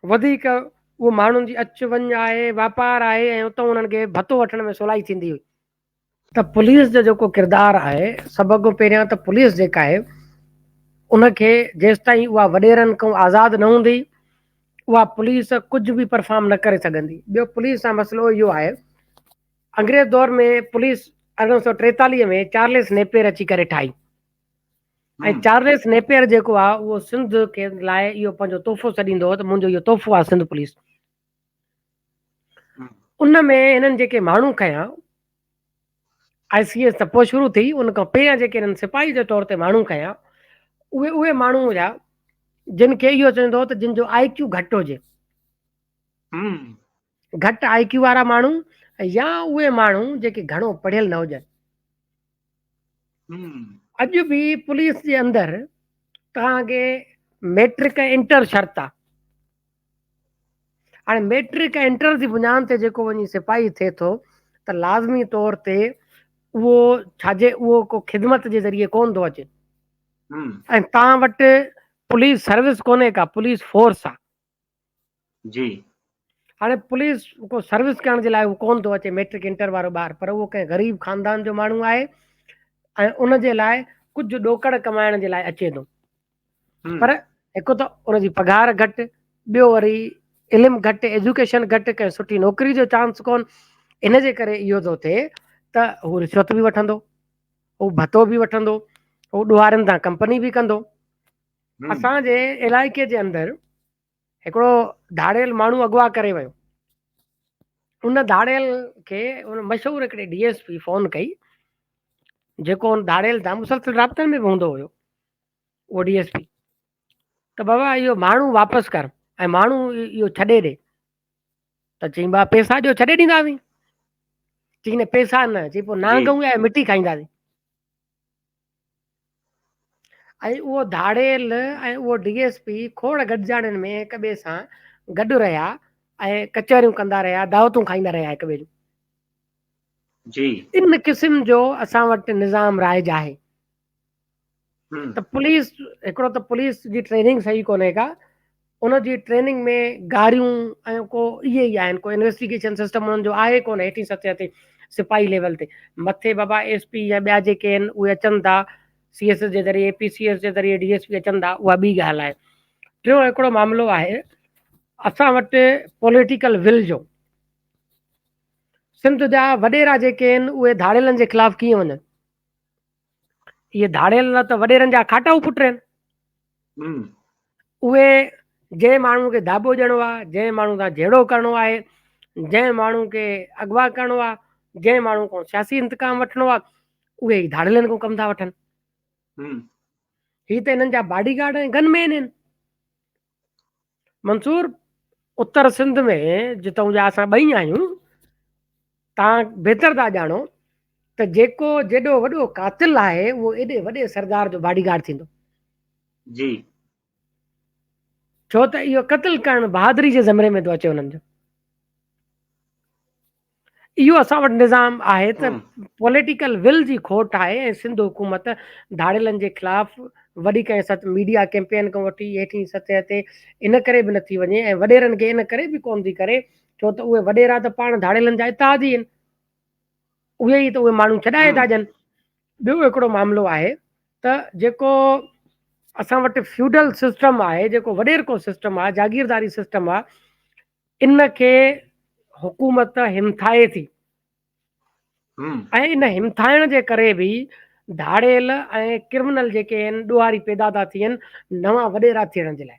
वधीक उहो माण्हुनि जी अचु वञु आहे, वापारु आहे, ऐं उतां उन्हनि खे भतो वठण में सवलाई थींदी हुई। त पुलिस जो जेको किरदारु आहे, सभु खां पहिरियां त पुलिस जेका आहे उनखे जेसि ताईं उहा वॾेरनि खां आज़ादु न हूंदी, उहा पुलिस कुझु बि परफॉर्म न करे सघंदी। ॿियो पुलिस सां मसइलो इहो आहे, अंग्रेज़ दौर में पुलिस 1843 में चार्लिस नेपियर अची करे ठाही, ऐं चार्लिस नेपियर जेको आहे उहो सिंध के लाइ इहो पंहिंजो तोहफ़ो छॾींदो हो त मुंहिंजो इहो तोहफ़ो आहे सिंध पुलिस। उन में हिननि जेके माण्हू खयां ICS त पोइ शुरू थी, उन खां पहिरियां जेके हिननि सिपाही जे तौर ते माण्हू खयां, उहे माण्हू हुया जिन खे इहो चवंदो हो त जिन जो IQ घटि हुजे, घटि IQ वारा माण्हू, या उहे माण्हू जेके घणो पढ़ियल न हुजनि। अॼु बि पुलिस जे अंदरि तव्हांखे मैट्रिक ऐं इंटर शर्त आहे। हाणे मैट्रिक ऐं इंटर जी बुनियाद ते जेको वञी सिपाही थिए थो, त लाज़मी तौर ते उहो छाजे, उहो को ख़िदमत जे ज़रिए कोन थो अचे। ऐं तव्हां वटि पुलिस सर्विस कोन्हे का, पुलिस फोर्स आहे। जी। हाणे पुलिस को सर्विस करण जे लाइ उहो कोन थो अचे मैट्रिक इंटर वारो ॿारु, पर उहो कंहिं ग़रीब ख़ानदान जो माण्हू आहे ऐं उन जे लाइ कुझु ॾोकड़ कमाइण जे लाइ अचे थो। पर हिकु त उनजी पघार घटि, ॿियो वरी इल्मु घटि, एजुकेशन घटि, कंहिं सुठी नौकिरी जो चांस कोन। इन जे करे इहो थो थिए त हू रिश्वत बि वठंदो, हू भतो बि वठंदो, हू ॾुहारनि सां कंपनी बि कंदो। असांजे इलाइक़े जे अंदरि हिकिड़ो धाड़ियल माण्हू अगवा करे वियो। उन धाड़ियल खे उन मशहूरु हिकिड़े DSP फोन कई, जेको उन धाड़ियल सां मुसलसल राब्तनि में बि हूंदो हुयो, उहो DSP, त बाबा इहो माण्हू वापसि कर ऐं माण्हू इहो छॾे ॾे। त चईं बा पैसा ॾियो छॾे ॾींदासीं। चई न पैसा न, चई पोइ नांग ऐं मिटी खाईंदासीं। ऐं उहो धाड़ियल ऐं उहो DSP खोड़ गॾिजाणियुनि में हिक ॿिए सां गॾु रहिया ऐं कचहरियूं कंदा रहिया, दावतूं खाईंदा रहिया हिक ॿिए जूं। जी। इन क़िस्म जो असां वटि निज़ाम राइज आहे। त पुलिस, हिकिड़ो त पुलिस जी ट्रेनिंग सही कोन्हे का, उनजी ट्रेनिंग में गारियूं ऐं को इहे ई आहिनि, को इन्वेस्टिगेशन सिस्टम उन्हनि जो आहे कोन हेठि सतह ते सिपाही लेवल ते। मथे बाबा SP या ॿिया जेके आहिनि उहे अचनि था CS जे ज़रिए, PCS जे ज़रिए DSP अचनि था, उहा ॿी ॻाल्हि आहे। टियों हिकिड़ो मामिलो आहे असां वटि पॉलिटिकल विल जो। सिंध जा वॾेरा जेके आहिनि उहे धाड़ियलनि जे ख़िलाफ़ कीअं वञनि? इहे धाड़ियल त वॾेरनि जा खाटाऊ पुट आहिनि। उहे जंहिं माण्हू खे दाबो ॾियणो आहे, जंहिं माण्हू सां जहिड़ो करिणो आहे, जंहिं माण्हू खे अगवा करिणो आहे, जंहिं माण्हू खां सियासी इंतकाम वठिणो आहे, उहे ई धाड़ियलनि खां कमु था वठनि। ही त हिननि जा बॉडीगार्ड ऐं गनमैन आहिनि। मंसूर, उत्तर सिंध में जितां जा असां ॿई आहियूं, तव्हां बहितर था ॼाणो त जेको जेॾो वॾो कातिल आहे उहो एॾे वॾे सरदार जो बॉडीगार्ड थींदो। जी। छो त इहो क़त्ल करणु बहादुरी जे ज़मरे में थो अचे हुननि जो। इहो असां वटि निज़ाम आहे त पॉलिटिकल विल जी खोट आहे ऐं सिंध हुकूमत धाड़ियलनि जे ख़िलाफ़ वॾी कंहिं मीडिया कैंपेन खां वठी हेठि सतह ते इन करे बि नथी वञे, ऐं वॾेरनि खे इन करे बि कोन थी करे छो त उहे वॾेरा त पाण धाड़ियलनि जा इतादी आहिनि, उहे ई त उहे माण्हू छॾाए था ॾियनि। ॿियो हिकिड़ो मामिलो आहे त जेको असां वटि फ्यूडल सिस्टम आहे, जेको वॾेरको सिस्टम आहे, जागीरदारी सिस्टम आहे, इन खे हुकूमत हिमथाए थी, ऐं इन हिमथाइण जे करे बि धाड़ियल ऐं क्रिमिनल जेके आहिनि ॾुहारी पैदा था थियनि नवां वॾेरा थियण जे लाइ।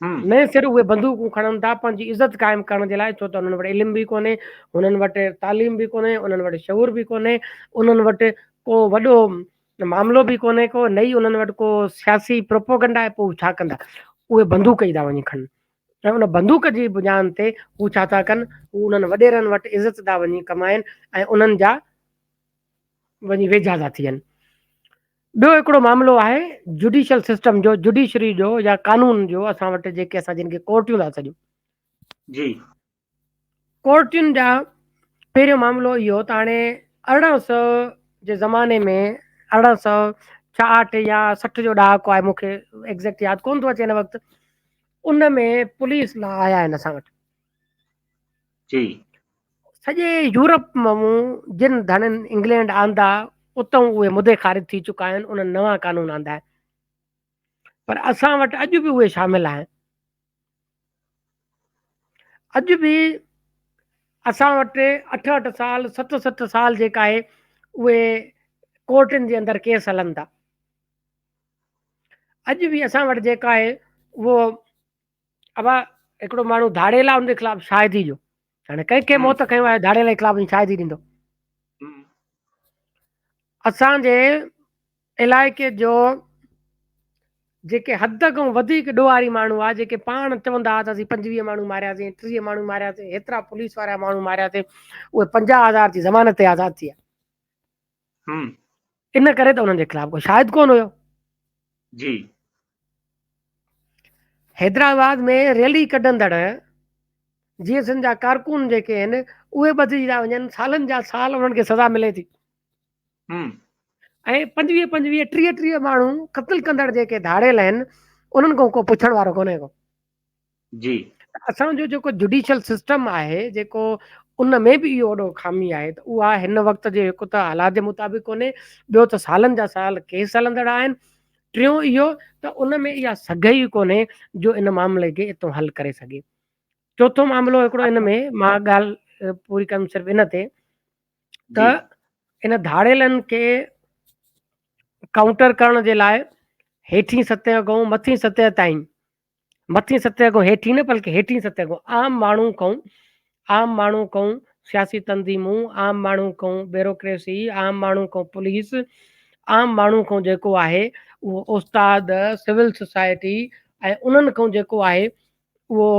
न सिर्फ़ु उहे बंदूकूं खणनि था पंहिंजी इज़त क़ाइमु करण जे लाइ, छो त उन्हनि वटि इल्मु बि कोन्हे, उन्हनि वटि तालीम बि कोन्हे, उन्हनि वटि शऊर बि कोन्हे, उन्हनि वटि को वॾो मामलो बि कोन्हे को, नई उन्हनि वटि को सियासी प्रोपोगंडा आहे, पोइ छा कंदा, उहे बंदूक ई था वञी खणनि, ऐं उन बंदूक जी बुनियाद ते हू छा था कनि, हू उन्हनि वॾेरनि वटि इज़त था वञी कमाइनि ऐं उन्हनि जा वञी वेझा था थियनि। ॿियो हिकिड़ो मामिलो आहे जुडिशियल सिस्टम जो, जुडिशरी जो या कानून जो, असां वटि जेके असां जिन खे कोर्टियूं था सॾियूं, जी कोर्टियुनि जा पहिरियों मामिलो इहो त हाणे 1800 जे ज़माने में 1860 या 60 जो ॾहाको आहे, मूंखे एग्ज़ैक्ट यादि कोन थो अचे हिन वक़्तु, उन में पुलिस लॉ आया आहिनि असां वटि। जी सॼे यूरोप मां जिन धननि इंग्लैंड आंदा, उतां उहे मुदे ख़ारिज थी चुका आहिनि, उन्हनि नवां कानून आंदा आहिनि, पर असां वटि अॼु बि उहे शामिल आहिनि। अॼु बि असां वटि 8-8 साल 7-7 साल जेका आहे उहे कोर्टनि जे अंदरि केस हलनि था। अॼु बि असां वटि जेका आहे उहो, अब हिकिड़ो माण्हू धाड़ेला उनजे ख़िलाफ़ शाहिदी जो, हाणे कंहिंखे हम्म मौत कयो आहे धाड़ेला जे ख़िलाफ़ शाहिदी ॾींदो। हम्म असांजे इलाइक़े जो जेके हद खां वधीक ॾोहारी माण्हू आहे, जेके पाण चवंदा हुआ त असीं 25 माण्हू मारियासीं, 30 माण्हू मारियासीं, हेतिरा पुलिस वारा माण्हू मारियासीं, उहे 50,000 जी ज़मानत ते आज़ादु थी विया। हम्म इन करे त उन्हनि जे ख़िलाफ़ को शाहिद कोन हुयो। जी हैदराबाद में रैली कढंदड़ जीएसएन जा कारकुन जेके आहिनि उहे ॿधिजी था वञनि, सालनि जा साल उन्हनि खे सज़ा मिले थी, हम्म ऐं 25 30 माण्हू क़त्ल कंदड़ जेके धाड़ेल आहिनि उन्हनि खां को पुछण वारो कोन्हे को। जी असांजो जेको जुडिशियल सिस्टम आहे, जेको उन में बि इहो वॾो खामी आहे, त उहा हिन वक़्त जे हिकु त हालात जे मुताबिक़ कोन्हे, ॿियो त सालनि जा साल केस हलंदड़ आहिनि, टियों इहो त उन में इहा सघाई कोन्हे जो इन मामले खे इतो हल करे सघे। चोथों मामिलो हिकिड़ो इन में मां ॻाल्हि पूरी कमु सिर्फ़ु इन ते, त जी इन धाड़ेलनि खे काउंटर करण जे लाइ हेठीं सतह खां मथीं सतह ताईं, मथीं सतह खां हेठीं न बल्कि हेठीं सतह खां आम माण्हू खां सियासी तंज़ीमूं, आम माण्हू खां ब्यूरोक्रेसी, आम माण्हू खां पुलिस, आम माण्हू खां जेको आहे उहो उस्ताद, सिविल सोसाइटी, ऐं उन्हनि खां जेको आहे उहो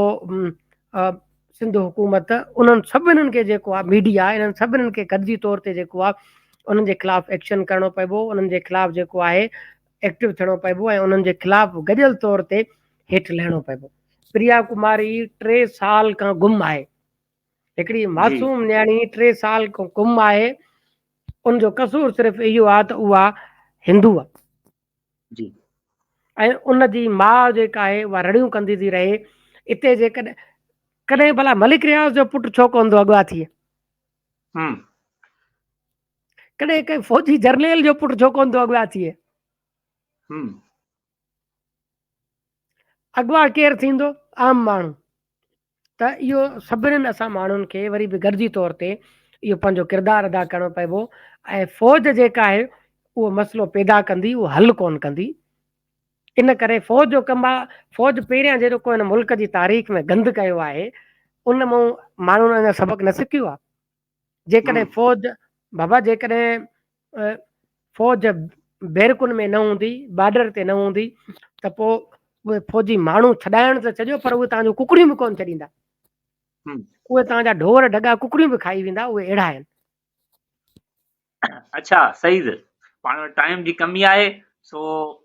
सिंध हुकूमत, उन्हनि सभिनीनि खे जेको आहे मीडिया, इन्हनि सभिनीनि खे गॾिजी तौर ते जेको आहे उन्हनि जे ख़िलाफ़ एक्शन करणो पइबो, उन्हनि जे ख़िलाफ़ जेको आहे एक्टिव थियणो पइबो, ऐं उन्हनि जे ख़िलाफ़ गॾियल तौर ते हेठि लहिणो पइबो। प्रिया कुमारी 3 साल खां गुम आहे, हिकिड़ी जी मासूम न्याणी 3 साल खां गुम आहे, उनजो कसूर सिर्फ़ु इहो आहे त उहा हिंदू आहे, जी ऐं उन जी माउ जेका आहे उहा रड़ियूं कंदी थी रहे। हिते जेकॾहिं कॾहिं भला मलिक रियाज़ जो पुटु छो कोन थो अॻुवाट थिए, हम्म कॾहिं कंहिं फौजी जर्नेल जो पुटु छो कोन थो अॻुवाट थिए, हम्म अॻुवा केरु थींदो, आम माण्हू। त इहो सभिनीनि असां माण्हुनि खे वरी बि गॾिजी तौर ते इहो पंहिंजो किरदारु अदा करणो पइबो, ऐं फ़ौज जेका आहे उहो मसइलो पैदा कंदी, उहो हल कोन कंदी। इन करे फ़ौज जो कमु आहे, फ़ौज पहिरियां जेको हिन मुल्क जी तारीख़ में गंद कयो आहे उन मां माण्हुनि अञा सबक़ु न सिखियो आहे। जेकॾहिं हम्म फ़ौज बाबा, जेकॾहिं फ़ौज बैरकुनि में न हूंदी, बॉर्डर ते न हूंदी, त पोइ उहे फ़ौजी माण्हू छॾाइण त छॾियो, पर उहे तव्हांजो कुकड़ियूं बि कोन छॾींदा, हम्म उहे तव्हांजा ढोर ढगा कुकड़ियूं बि खाई वेंदा, उहे अहिड़ा आहिनि। अच्छा सही, पाण वटि टाइम जी कमी आहे, सो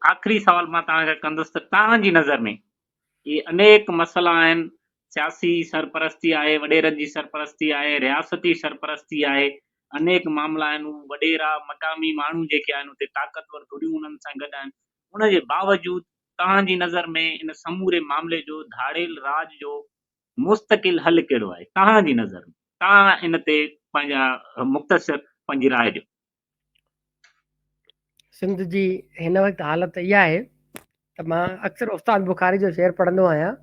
आख़िरी सवाल मां तव्हांखे कंदुसि त तव्हांजी नज़र में इहे अनेक मसइला आहिनि, सियासी सरपरस्ती आहे, वॾेरनि जी सरपरस्ती आहे, रियासती सरपरस्ती आहे, अनेक मामला आहिनि, वॾेरा मक़ामी माण्हू जेके आहिनि उते ताक़तवर थोरियूं उन्हनि सां गॾु आहिनि, उनजे बावजूदि तव्हांजी नज़र में इन समूरे मामले जो, धाड़ेल राज जो मुस्तकिल हल कहिड़ो आहे तव्हांजी नज़र में? तव्हां इन ते पंहिंजा मुख़्तसिर पंहिंजी राय ॾियो। सिंध जी हिन वक़्तु हालत इहा आहे त मां अक्सर उस्ताद बुखारी जो शेर पढ़ंदो आहियां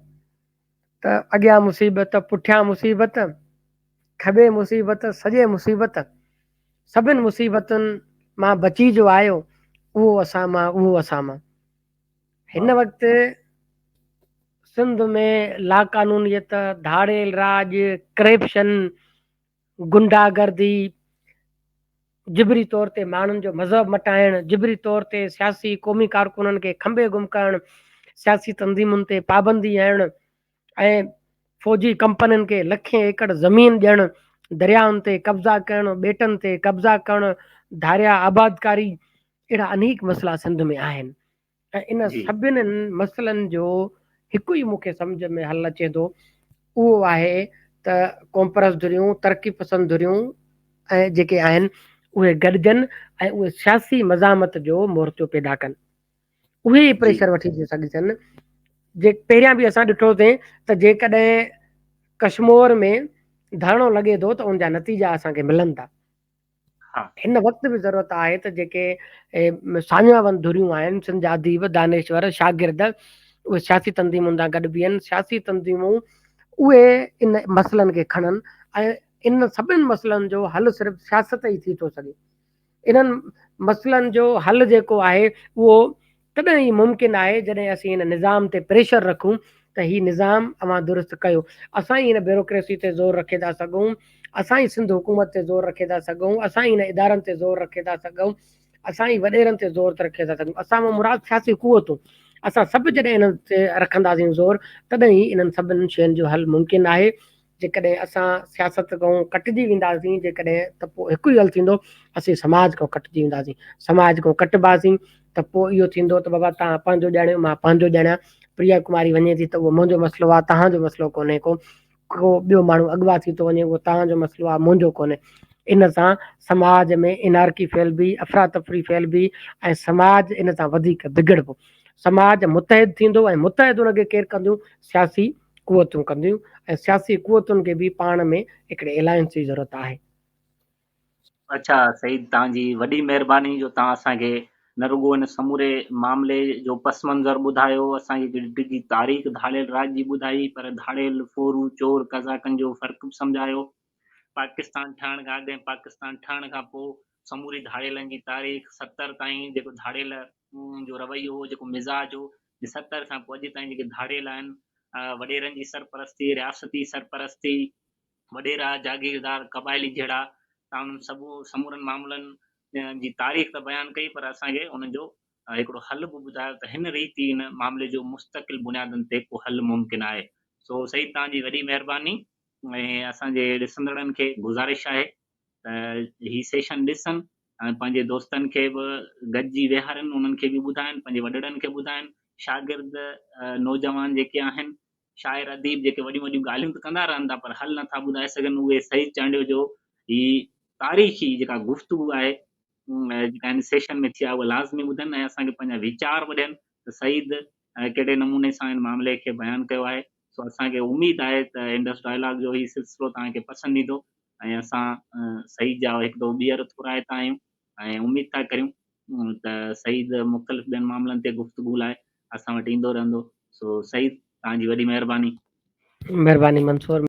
त अॻियां मुसीबत, पुठियां मुसीबत, खॿे मुसीबत, सॼे मुसीबत, सभिनि मुसीबतुनि मां बची जो आयो, उहो असां मां, उहो असां मां। हिन वाह, वक़्तु सिंध में लाक़ानूनियत, धाड़ेल राज, करप्शन, गुंडागर्दी, जिबरी तौर ते माण्हुनि जो मज़हब मटाइण, जिबरी तौर ते सियासी क़ौमी कारकुननि खे खंभे गुम करणु, सियासी तंज़ीमुनि ते पाबंदी आणणु ऐं फ़ौजी कंपनियुनि खे लखे एकड़ ज़मीन ॾियणु, दरियाउनि ते कब्ज़ा करणु, ॿेटनि ते कब्ज़ा करणु, धारिया आबादकारी, अहिड़ा अनेक मसइला सिंध में आहिनि। ऐं इन जी सभिनी मसइलनि जो हिकु ई मूंखे सम्झ में हल अचे थो, उहो आहे त कॉम्परसधुरियूं, तरक़ी पसंदुरियूं ऐं जेके आहिनि उहे गॾिजनि ऐं उहे सियासी मज़ामत जो मोर्चो पैदा कनि। उहे ई जी प्रेशर वठी थी सघजनि। जे पहिरियां बि असां ॾिठोसीं त जेकॾहिं कश्मीर में धरणो लॻे थो त उनजा नतीजा असांखे मिलनि था। हा हिन वक़्तु बि ज़रूरत आहे त जेके सान्यावन धुरियूं आहिनि, सिंध जा अदीब, दानेश्वर, शागिर्द, उहे सियासी तंज़ीमुनि सां गॾु बीहनि, सियासी तंज़ीमूं उहे इन मसइलनि खे खणनि ऐं इन सभिनि मसइलनि जो हल सिर्फ़ु सियासत ई थी थो सघे। इन्हनि मसइलनि जो हल जेको आहे उहो तॾहिं ई मुमकिन आहे जॾहिं असीं हिन निज़ाम ते प्रेशर रखूं त हीउ निज़ाम अवां दुरुस्त कयो। असां ई हिन ब्यूरोक्रेसी ते ज़ोर रखे था सघूं, असां ई सिंध हुकूमत ते ज़ोर रखे था सघूं, असां ई हिन इदारनि ते ज़ोर रखे था सघूं, असां ई वॾेरनि ते ज़ोर रखे था सघूं। असां में मुराद सियासी कुवतूं, असां सभु जॾहिं इन्हनि ते रखंदासीं ज़ोर, तॾहिं ई इन्हनि सभिनी शयुनि जो हल मुमकिन आहे। जेकॾहिं असां सियासत खां कटिजी वेंदासीं, जेकॾहिं त पोइ हिकु ई हल थींदो, असीं समाज खां कटिजी वेंदासीं। समाज खां कटिबासीं त पोइ इहो थींदो त बाबा तव्हां पंहिंजो ॼाणियो, मां पंहिंजो ॼाणियां। प्रिया कुमारी वञे थी त उहो मुंहिंजो मसइलो आहे, तव्हांजो मसइलो कोन्हे को ॿियो माण्हू अॻिवा थी थो वञे, उहो तव्हांजो मसइलो आहे, मुंहिंजो कोन्हे। इन सां समाज में इनारकी फैलबी, अफ़रा तफ़री फैलबी ऐं समाज इन सां वधीक बिगड़बो। समाज मुतहिद थींदो ऐं मुतहिद हुनखे केरु कंदियूं? सियासी कुवतूं कंदियूं ऐं सियासी कुवतुनि खे बि पाण में हिकिड़े एलायंस जी ज़रूरत आहे। अच्छा सईद, तव्हांजी वॾी महिरबानी जो तव्हां असांखे न रुॻो हिन समूरे मामले जो पस मंज़र ॿुधायो, असांखे डिघी तारीख़ धाड़ियल राज जी ॿुधाई, पर धाड़ियल फोरू चोर कज़ाकनि जो फ़र्क़ु बि सम्झायो। पाकिस्तान ठहण खां अॻु ऐं पाकिस्तान ठहण खां पोइ समूरी धाड़ियलनि जी तारीख़ 70 ताईं जेको धाड़ियल जो रवैयो हो, जेको मिज़ाज हो, 70 खां पोइ अॼु ताईं जेके धाड़ियल आहिनि, वॾेरनि जी सरपरस्ती, रियासती सरपरस्ती, वॾेरा जागीरदार क़बाइली जहिड़ा, तव्हां उन्हनि समूरनि मामलनि जी तारीख़ त बयानु कई, पर असांखे उन्हनि जो हिकिड़ो हल बि ॿुधायो त हिन रीति हिन मामले जो मुस्तक़िल बुनियादनि ते को हल मुमकिन आहे। सो सही, तव्हांजी वॾी महिरबानी। ऐं असांजे ॾिसंदड़नि खे गुज़ारिश आहे त ही सेशन ॾिसनि ऐं पंहिंजे दोस्तनि खे बि गॾिजी वेहारनि, उन्हनि खे बि ॿुधाइनि, पंहिंजे वॾड़नि खे ॿुधाइनि। शागिर्द नौजवान जेके आहिनि, शाइर अदीब जेके वॾियूं वॾियूं ॻाल्हियूं त कंदा रहनि था पर हल नथा ॿुधाए सघनि, उहे सही चांडियो जो ही तारीख़ी जेका गुफ़्तगू आहे जेका हिन सेशन में थी आहे, उहा लाज़मी ॿुधनि ऐं असांखे पंहिंजा वीचार बि ॾियनि त सईद कहिड़े नमूने सां हिन मामले खे बयानु कयो आहे। सो असांखे उमेदु आहे त इंडस डायलॉग जो ही सिलसिलो तव्हांखे पसंदि ईंदो ऐं असां सईद जा हिकु दो ॿीहर थोराइता आहियूं ऐं उमेदु था करियूं त सईद मुख़्तलिफ़ ॿियनि मामलनि ते गुफ़्तगू लाइ असां वटि ईंदो रहंदो। सो सईद, तव्हांजी वॾी महिरबानी। महिरबानी मंसूर।